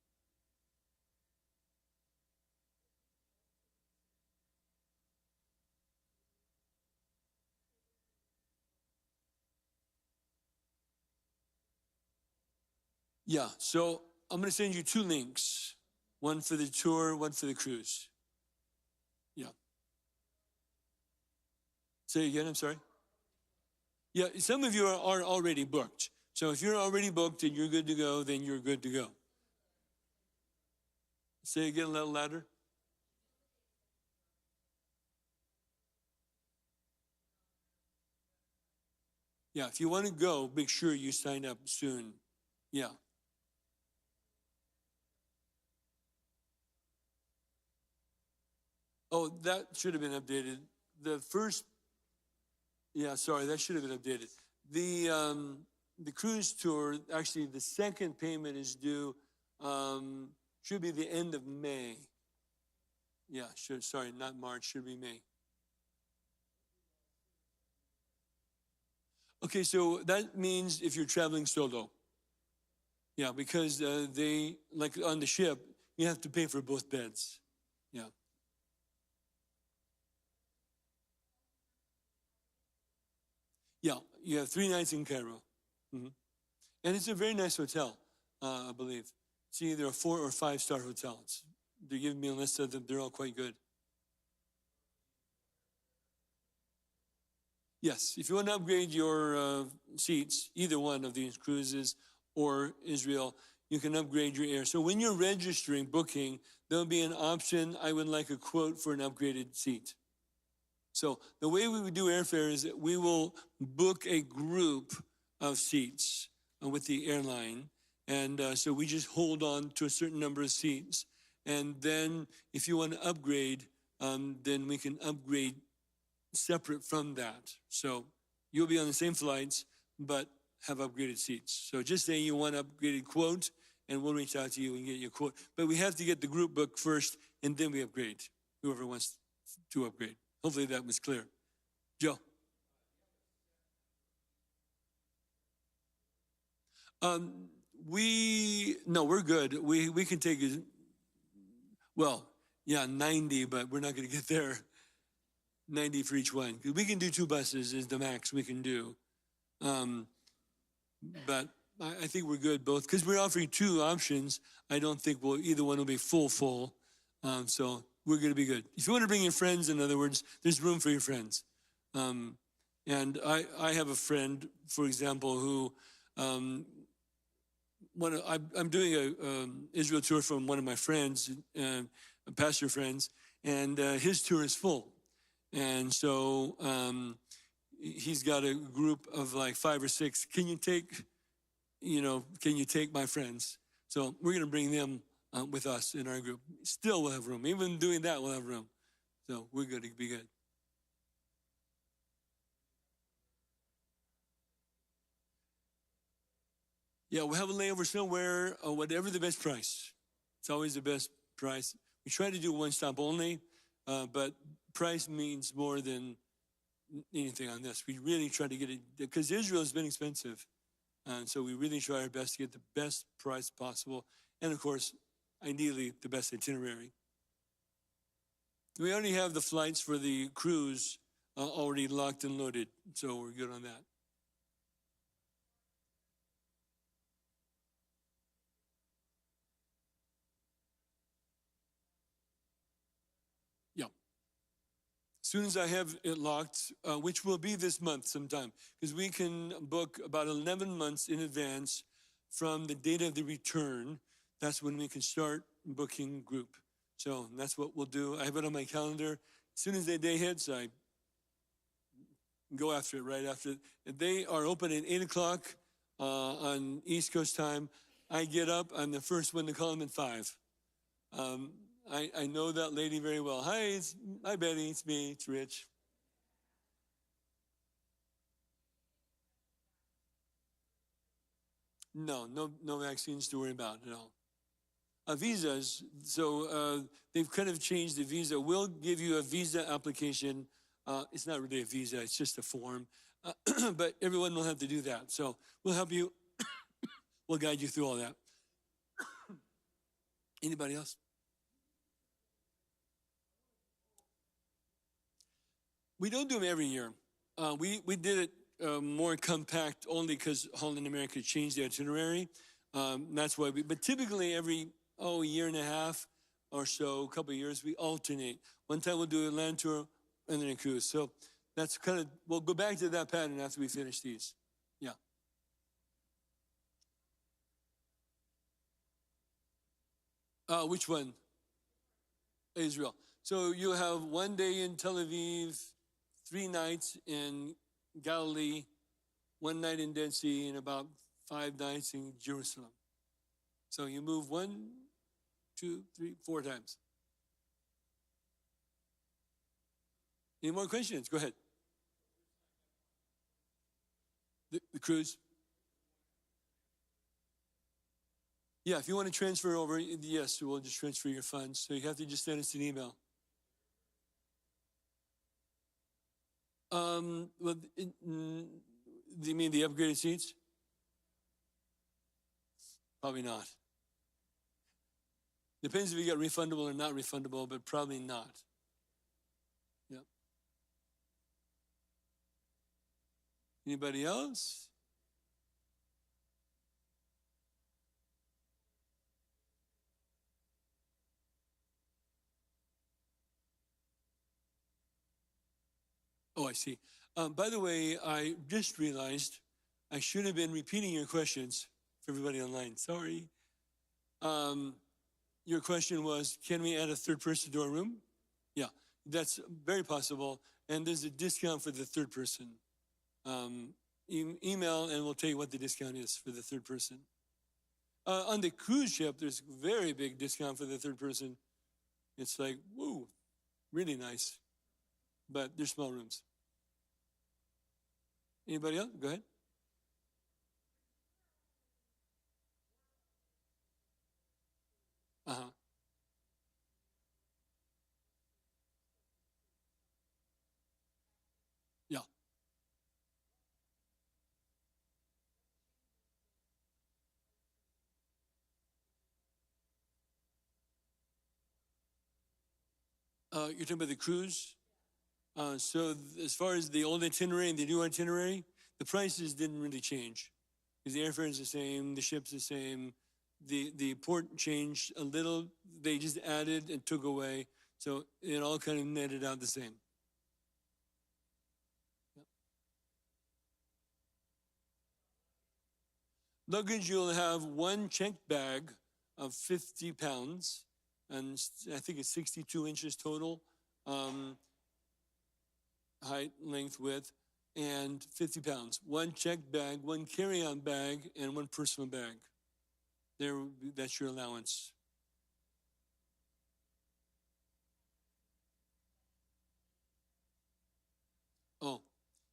Yeah, so I'm going to send you 2 links, one for the tour, one for the cruise. Yeah. Say again, I'm sorry. Yeah, some of you are already booked. So if you're already booked and you're good to go, then you're good to go. Say again a little louder. Yeah, if you want to go, make sure you sign up soon. Yeah. Oh, that should have been updated. The first, yeah, sorry, that should have been updated. The cruise tour, actually, the second payment is due, should be the end of May. Yeah, sorry, not March, should be May. Okay, so that means if you're traveling solo. Yeah, because they, like on the ship, you have to pay for both beds. Yeah. Yeah, you have 3 nights in Cairo. Mm-hmm. And it's a very nice hotel, I believe. It's either a 4 or 5 star hotel. It's They're giving me a list of them. They're all quite good. Yes, if you want to upgrade your seats, either one of these cruises or Israel, you can upgrade your air. So when you're registering, booking, there'll be an option, I would like a quote for an upgraded seat. So the way we would do airfare is that we will book a group of seats with the airline. And so we just hold on to a certain number of seats. And then if you want to upgrade, then we can upgrade separate from that. So you'll be on the same flights, but have upgraded seats. So just say you want an upgraded quote, and we'll reach out to you and get you a quote. But we have to get the group book first, and then we upgrade, whoever wants to upgrade. Hopefully that was clear. Joe? We're good. We can take, 90, but we're not going to get there. 90 for each one. We can do 2 buses is the max we can do. But I think we're good both, because we're offering 2 options. I don't think either one will be full. So we're going to be good. If you want to bring your friends, in other words, there's room for your friends. And I have a friend, for example, who I'm doing a Israel tour from one of my friends, pastor friends, and his tour is full. And so he's got a group of like 5 or 6. Can you take my friends? So we're going to bring them with us in our group. Still we'll have room. Even doing that, we'll have room. So we're going to be good. Yeah, we'll have a layover somewhere, whatever the best price. It's always the best price. We try to do one stop only, but price means more than anything on this. We really try to get it, because Israel has been expensive. And so we really try our best to get the best price possible. And of course, ideally, the best itinerary. We already have the flights for the cruise already locked and loaded. So we're good on that. As soon as I have it locked, which will be this month sometime, because we can book about 11 months in advance from the date of the return. That's when we can start booking group. So that's what we'll do. I have it on my calendar. As soon as that day hits, I go after it right after. They are open at 8 o'clock on East Coast time. I get up. I'm the first one to call them at 5. I know that lady very well. Hi, Betty. It's me. It's Rich. No vaccines to worry about at all. Visas. So they've kind of changed the visa. We'll give you a visa application. It's not really a visa. It's just a form. But everyone will have to do that. So we'll help you. We'll guide you through all that. Anybody else? We don't do them every year. We did it more compact only because Holland America changed the itinerary. That's why but typically every year and a half or so, a couple of years, we alternate. One time we'll do a land tour and then a cruise. So that's kind of, we'll go back to that pattern after we finish these. Yeah. Which one? Israel. So you'll have 1 day in Tel Aviv, 3 nights in Galilee, 1 night in Dead Sea, and about 5 nights in Jerusalem. So you move 1, 2, 3, 4 times. Any more questions? Go ahead. The cruise? Yeah, if you want to transfer over, yes, we'll just transfer your funds. So you have to just send us an email. Do you mean the upgraded seats? Probably not. Depends if you got refundable or not refundable, but probably not. Yep. Anybody else? Oh, I see. By the way, I just realized I should have been repeating your questions for everybody online. Sorry. Um, your question was, can we add a third person to our room? Yeah, that's very possible. And there's a discount for the third person. Email and we'll tell you what the discount is for the third person. On the cruise ship, there's a very big discount for the third person. It's like, woo, really nice. But they're small rooms. Anybody else? Go ahead. Uh-huh. Yeah. You're talking about the cruise? So as far as the old itinerary and the new itinerary, the prices didn't really change. Because the airfare is the same, the ship's the same, the port changed a little. They just added and took away. So it all kind of netted out the same. Luggage, you'll have one checked bag of 50 pounds, and I think it's 62 inches total, height, length, width, and 50 pounds. One checked bag, one carry-on bag, and one personal bag. There, that's your allowance. Oh,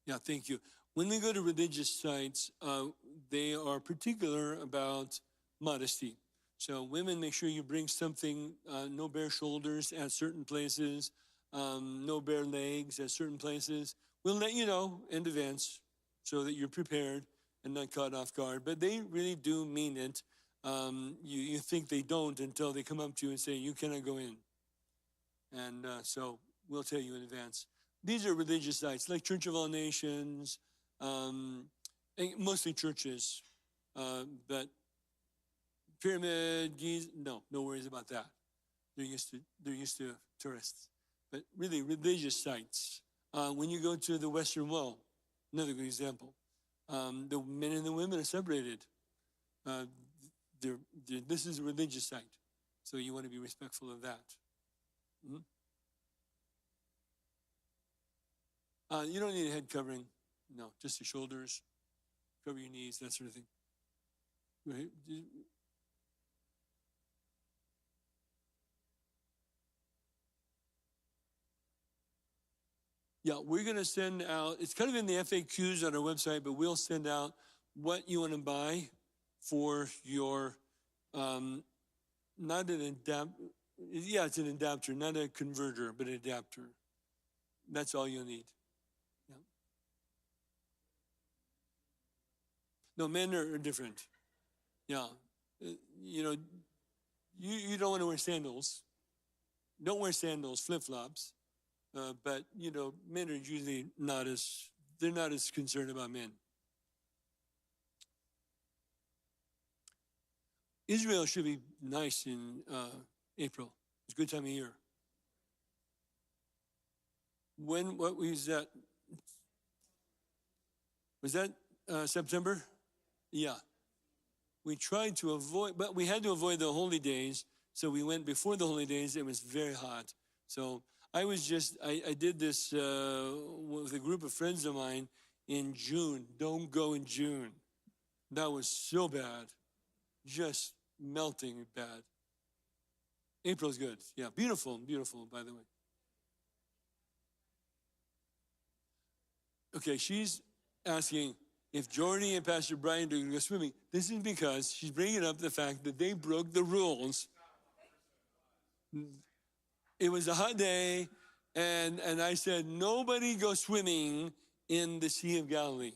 yeah, thank you. When we go to religious sites, they are particular about modesty. So women, make sure you bring something, no bare shoulders at certain places, no bare legs at certain places. We'll let you know in advance so that you're prepared and not caught off guard. But they really do mean it. You think they don't until they come up to you and say, you cannot go in. And so we'll tell you in advance. These are religious sites like Church of All Nations, mostly churches, but Pyramid, Giza, no worries about that. They're used to tourists. But really, religious sites. When you go to the Western Wall, another good example, the men and the women are separated. Uh, this is a religious site, so you want to be respectful of that. Mhm. You don't need a head covering. No, just the shoulders. Cover your knees, that sort of thing. Right? Yeah, we're going to send out, it's kind of in the FAQs on our website, but we'll send out what you want to buy for your, not an adapter. Yeah, it's an adapter, not a converter, but an adapter. That's all you'll need. Yeah. No, men are different. Yeah. You know, you don't want to wear sandals. Don't wear sandals, flip-flops. But, men are usually they're not as concerned about men. Israel should be nice in April. It's a good time of year. What was that? Was that September? Yeah. We tried to avoid, but we had to avoid the holy days. So we went before the holy days. It was very hot. So I did this with a group of friends of mine in June. Don't go in June. That was so bad. Just melting bad. April's good. Yeah, beautiful, beautiful, by the way. Okay, she's asking if Jordy and Pastor Brian are going to go swimming. This is because she's bringing up the fact that they broke the rules. It was a hot day, and I said, nobody go swimming in the Sea of Galilee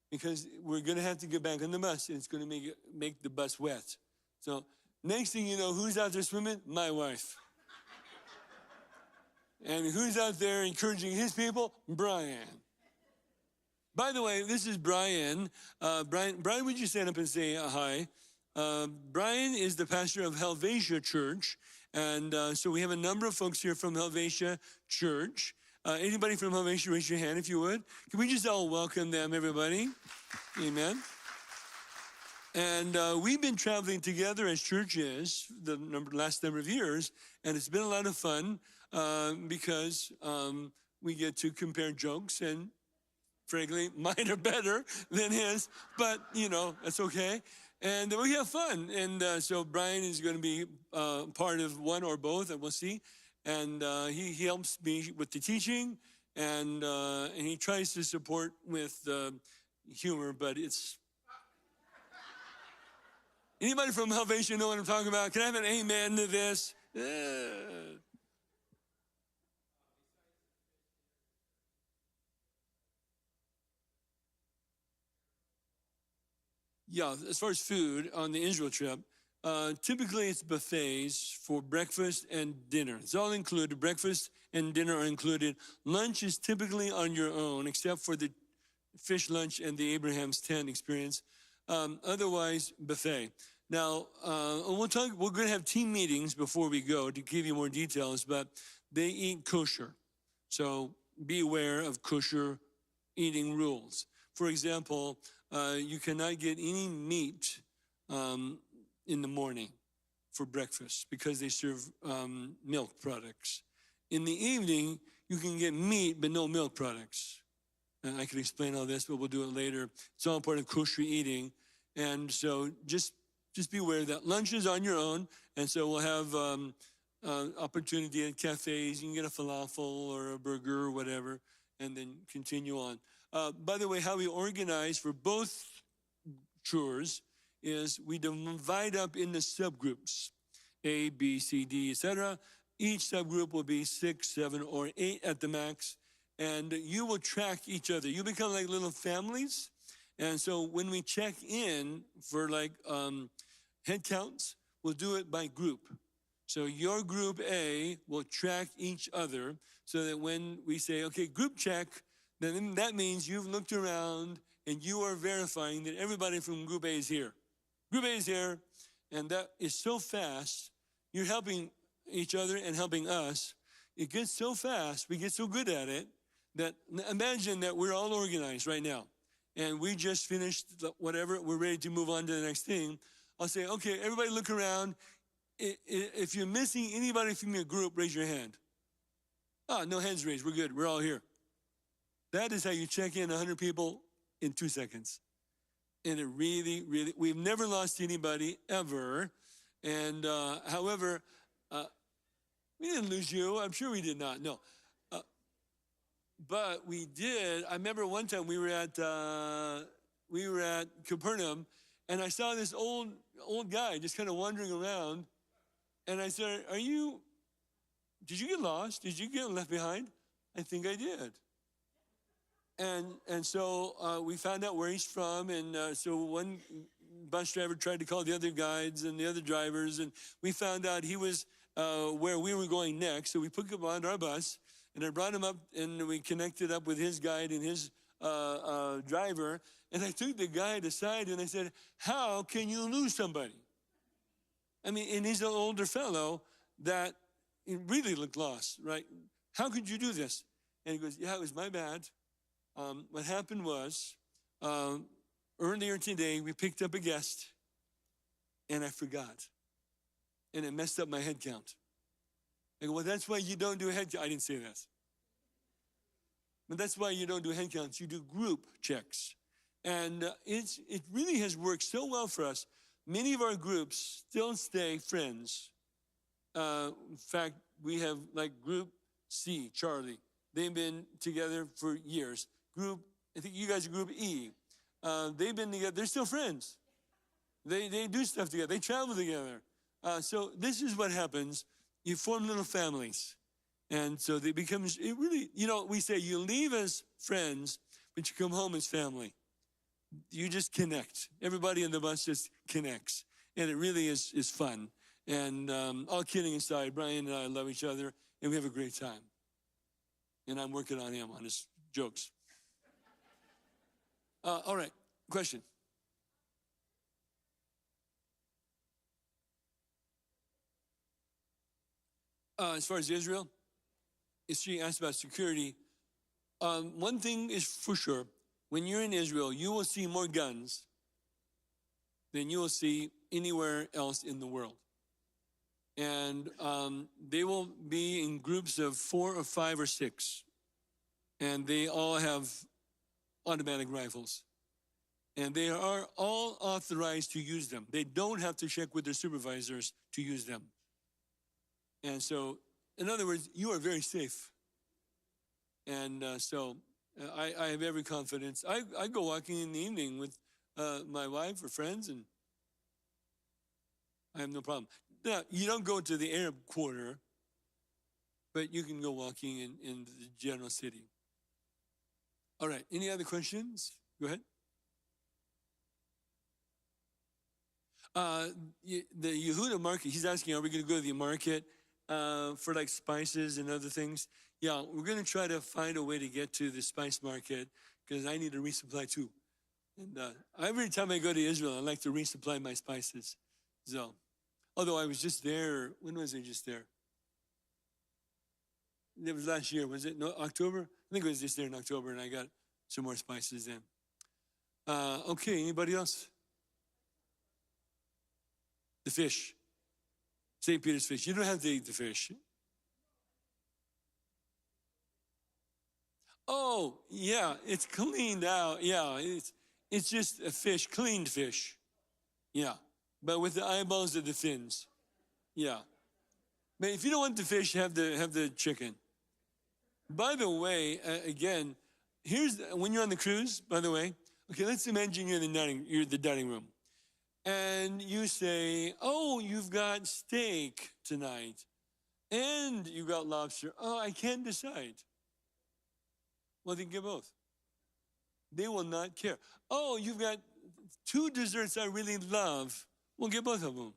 because we're going to have to get back on the bus, and it's going to make the bus wet. So next thing you know, who's out there swimming? My wife. And who's out there encouraging his people? Brian. By the way, this is Brian. Brian, would you stand up and say hi? Brian is the pastor of Helvetia Church. And so we have a number of folks here from Helvetia Church. Anybody from Salvation, raise your hand if you would. Can we just all welcome them, everybody? Amen. And we've been traveling together as churches the last number of years, and it's been a lot of fun because we get to compare jokes, and frankly, mine are better than his, but that's okay. And we have fun. And so Brian is going to be part of one or both, and we'll see. And he helps me with the teaching, and he tries to support with humor, but it's... Anybody from Salvation know what I'm talking about? Can I have an amen to this? Yeah, as far as food on the Israel trip, typically it's buffets for breakfast and dinner. It's all included. Breakfast and dinner are included. Lunch is typically on your own, except for the fish lunch and the Abraham's tent experience. Otherwise, buffet. Now, we're going to have team meetings before we go to give you more details, but they eat kosher. So be aware of kosher eating rules. For example, you cannot get any meat in the morning for breakfast because they serve milk products. In the evening, you can get meat, but no milk products. And I can explain all this, but we'll do it later. It's all part of kosher eating. And so just be aware that lunch is on your own. And so we'll have opportunity at cafes. You can get a falafel or a burger or whatever, and then continue on. By the way, how we organize for both tours is we divide up into subgroups, A, B, C, D, etc. Each subgroup will be 6, 7, or 8 at the max, and you will track each other. You become like little families, and so when we check in for head counts, we'll do it by group. So your group A will track each other so that when we say, okay, group check, then that means you've looked around and you are verifying that everybody from Group A is here. Group A is here, and that is so fast. You're helping each other and helping us. It gets so fast, we get so good at it, that imagine that we're all organized right now, and we just finished whatever, we're ready to move on to the next thing. I'll say, okay, everybody look around. If you're missing anybody from your group, raise your hand. No hands raised, we're good, we're all here. That is how you check in 100 people in 2 seconds. And it really, really, we've never lost anybody ever. And however, we didn't lose you. I'm sure we did not, no. But we did. I remember one time we were at Capernaum, and I saw this old guy just kind of wandering around. And I said, did you get lost? Did you get left behind? I think I did. And so we found out where he's from, and so one bus driver tried to call the other guides and the other drivers, and we found out he was where we were going next. So we put him on our bus, and I brought him up, and we connected up with his guide and his driver, and I took the guide aside, and I said, how can you lose somebody? I mean, and he's an older fellow that really looked lost, right? How could you do this? And he goes, yeah, it was my bad. What happened was, earlier today, we picked up a guest, and I forgot. And it messed up my head count. I go, well, that's why you don't do a head count. I didn't say that. But that's why you don't do head counts. You do group checks. And it really has worked so well for us. Many of our groups still stay friends. In fact, we have like Group C, Charlie. They've been together for years. I think you guys are Group E. They've been together. They're still friends. They do stuff together. They travel together. So this is what happens. You form little families. And so they become, it really, we say you leave as friends, but you come home as family. You just connect. Everybody in the bus just connects. And it really is fun. And all kidding aside, Brian and I love each other, and we have a great time. And I'm working on him, on his jokes. All right, question. As far as Israel, she asked about security. One thing is for sure, when you're in Israel, you will see more guns than you will see anywhere else in the world. And they will be in groups of 4 or 5 or 6. And they all have automatic rifles. And they are all authorized to use them. They don't have to check with their supervisors to use them. And so, in other words, you are very safe. And I have every confidence. I go walking in the evening with my wife or friends, and I have no problem. Now, you don't go to the Arab quarter, but you can go walking in the general city. All right, any other questions? Go ahead. The Yehuda market, he's asking, are we going to go to the market for like spices and other things? Yeah, we're going to try to find a way to get to the spice market because I need to resupply too. And every time I go to Israel, I like to resupply my spices. So, although I was just there, when was I just there? It was last year, was it? No, October? I think it was just there in October, and I got some more spices then. Okay, anybody else? The fish. St. Peter's fish. You don't have to eat the fish. Oh, yeah, it's cleaned out. Yeah, it's just a fish, cleaned fish. Yeah, but with the eyeballs of the fins. Yeah. But if you don't want the fish, have the chicken. By the way, again, when you're on the cruise, by the way, okay, let's imagine you're in the dining room. And you say, oh, you've got steak tonight, and you've got lobster. Oh, I can't decide. Well, then get both. They will not care. Oh, you've got 2 desserts I really love. Well, get both of them.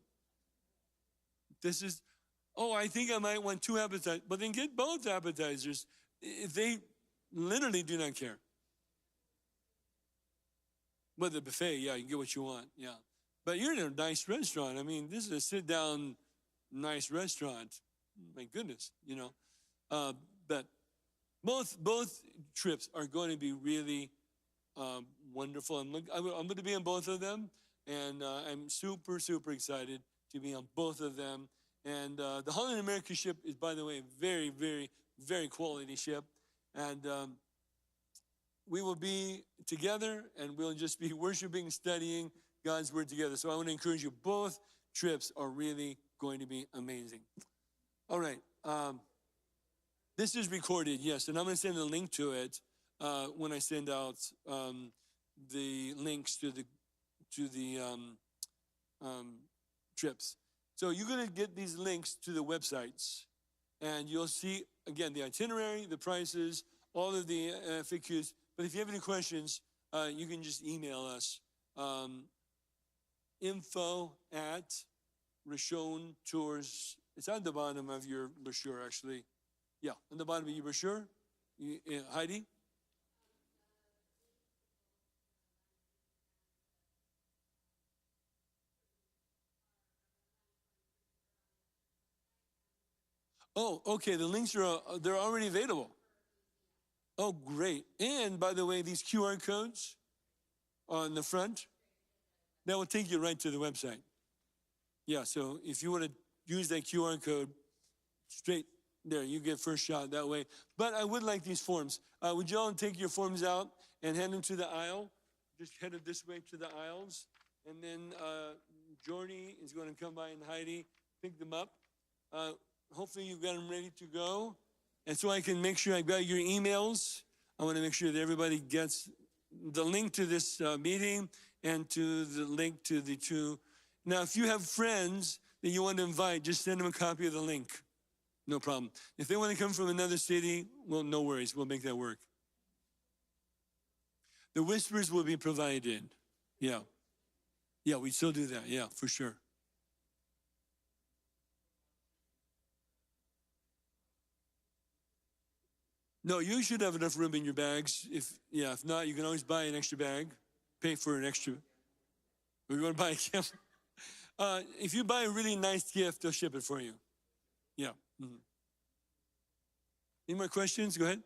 I think I might want 2 appetizers. But then get both appetizers. If they literally do not care. But the buffet, yeah, you get what you want, yeah. But you're in a nice restaurant. I mean, this is a sit-down, nice restaurant. My goodness, you know. But both trips are going to be really wonderful. I'm going to be on both of them, and I'm super, super excited to be on both of them. And the Holland America ship is, by the way, a very, very, very quality ship. And we will be together, and we'll just be worshiping, studying God's word together. So I want to encourage you, both trips are really going to be amazing. All right. This is recorded, yes, and I'm going to send a link to it when I send out the links to the trips. So you're going to get these links to the websites, and you'll see, again, the itinerary, the prices, all of the FAQs. But if you have any questions, you can just email us. info@Rishon Tours. It's on the bottom of your brochure, actually. Yeah, on the bottom of your brochure. Heidi? Oh, okay, the links they're already available. Oh, great. And by the way, these QR codes on the front, that will take you right to the website. Yeah, so if you want to use that QR code, straight there, you get first shot that way. But I would like these forms. Would you all take your forms out and hand them to the aisle? Just head it this way to the aisles. And then Jordy is going to come by and Heidi pick them up. Hopefully you've got them ready to go. And so I can make sure I've got your emails. I want to make sure that everybody gets the link to this meeting and to the link to the 2. Now, if you have friends that you want to invite, just send them a copy of the link. No problem. If they want to come from another city, well, no worries. We'll make that work. The whispers will be provided. Yeah. Yeah, we still do that. Yeah, for sure. No, you should have enough room in your bags. If not, you can always buy an extra bag. Pay for an extra. We're going to buy a gift. If you buy a really nice gift, they'll ship it for you. Yeah. Mm-hmm. Any more questions? Go ahead.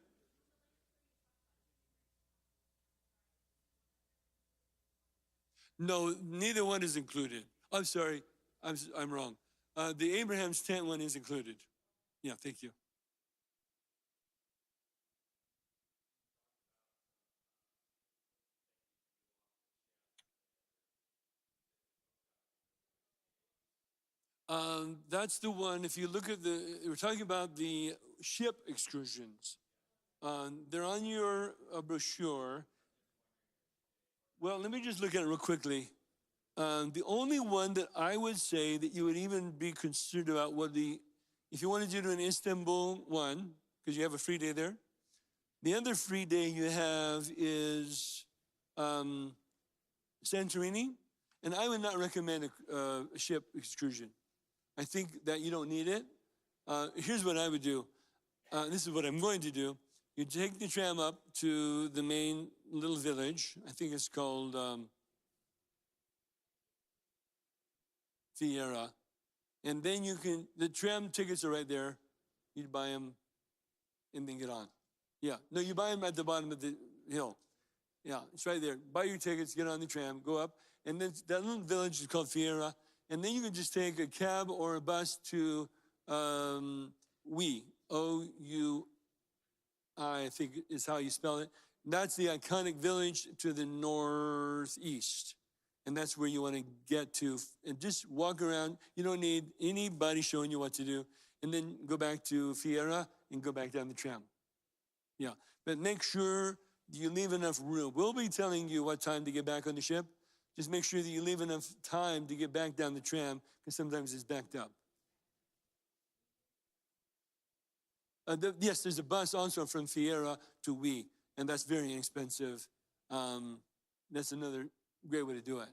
No, neither one is included. I'm sorry, I'm wrong. The Abraham's tent one is included. Yeah, thank you. That's the one. If you look at we're talking about the ship excursions. They're on your brochure. Well, let me just look at it real quickly. The only one that I would say that you would even be concerned about would be if you wanted to do an Istanbul one, because you have a free day there. The other free day you have is Santorini, and I would not recommend a ship excursion. I think that you don't need it. Here's what I would do. This is what I'm going to do. You take the tram up to the main little village. I think it's called Fiera. And then the tram tickets are right there. You buy them and then get on. Yeah, no, you buy them at the bottom of the hill. Yeah, it's right there. Buy your tickets, get on the tram, go up. And then that little village is called Fiera. And then you can just take a cab or a bus to Oui, O-U-I, I think is how you spell it. That's the iconic village to the northeast. And that's where you want to get to. And just walk around. You don't need anybody showing you what to do. And then go back to Fiera and go back down the tram. Yeah, but make sure you leave enough room. We'll be telling you what time to get back on the ship. Just make sure that you leave enough time to get back down the tram, because sometimes it's backed up. Yes, there's a bus also from Fiera to Oui, and that's very inexpensive. That's another great way to do it.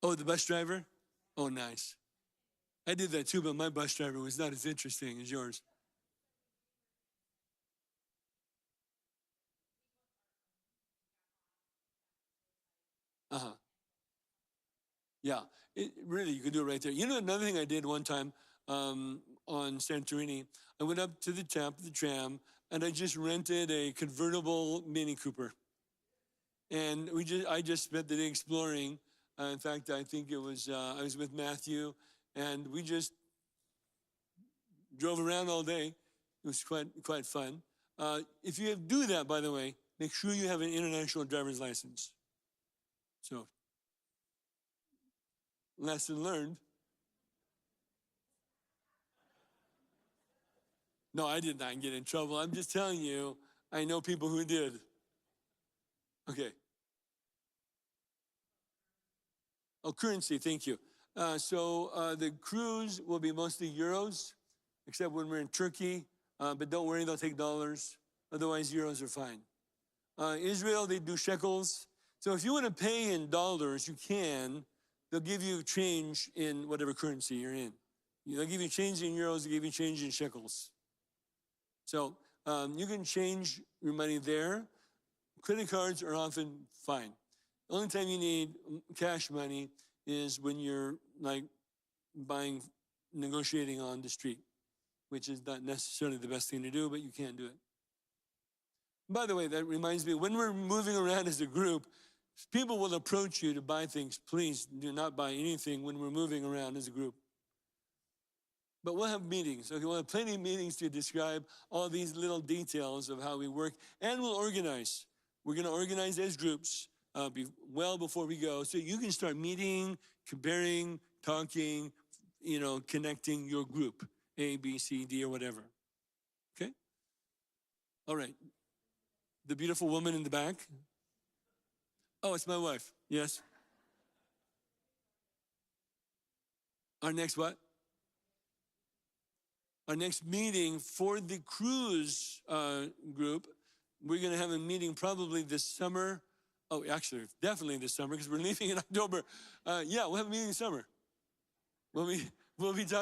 Oh, the bus driver? Oh, nice. I did that too, but my bus driver was not as interesting as yours. Uh-huh. Yeah, really, you could do it right there. You know, another thing I did one time on Santorini, I went up to the top of the tram and I just rented a convertible Mini Cooper. And I just spent the day exploring. In fact, I think it was, I was with Matthew and we just drove around all day. It was quite fun. If you do that, by the way, make sure you have an international driver's license. So, lesson learned. No, I did not get in trouble. I'm just telling you, I know people who did. Okay. Oh, currency, thank you. So the cruise will be mostly euros, except when we're in Turkey. But don't worry, they'll take dollars. Otherwise, euros are fine. Israel, they do shekels. So if you want to pay in dollars, you can. They'll give you change in whatever currency you're in. They'll give you change in euros, they'll give you change in shekels. So you can change your money there. Credit cards are often fine. The only time you need cash money is when you're like negotiating on the street, which is not necessarily the best thing to do, but you can't do it. By the way, that reminds me, when we're moving around as a group, people will approach you to buy things. Please do not buy anything when we're moving around as a group. But we'll have meetings. Okay, we'll have plenty of meetings to describe all these little details of how we work, and we'll organize. We're going to organize as groups well before we go, so you can start meeting, comparing, talking, connecting your group, A, B, C, D, or whatever. Okay? All right. The beautiful woman in the back. Oh, it's my wife. Yes. Our next what? Our next meeting for the cruise group, we're going to have a meeting probably this summer. Oh, actually, definitely this summer because we're leaving in October. Yeah, we'll have a meeting this summer. We'll be talking.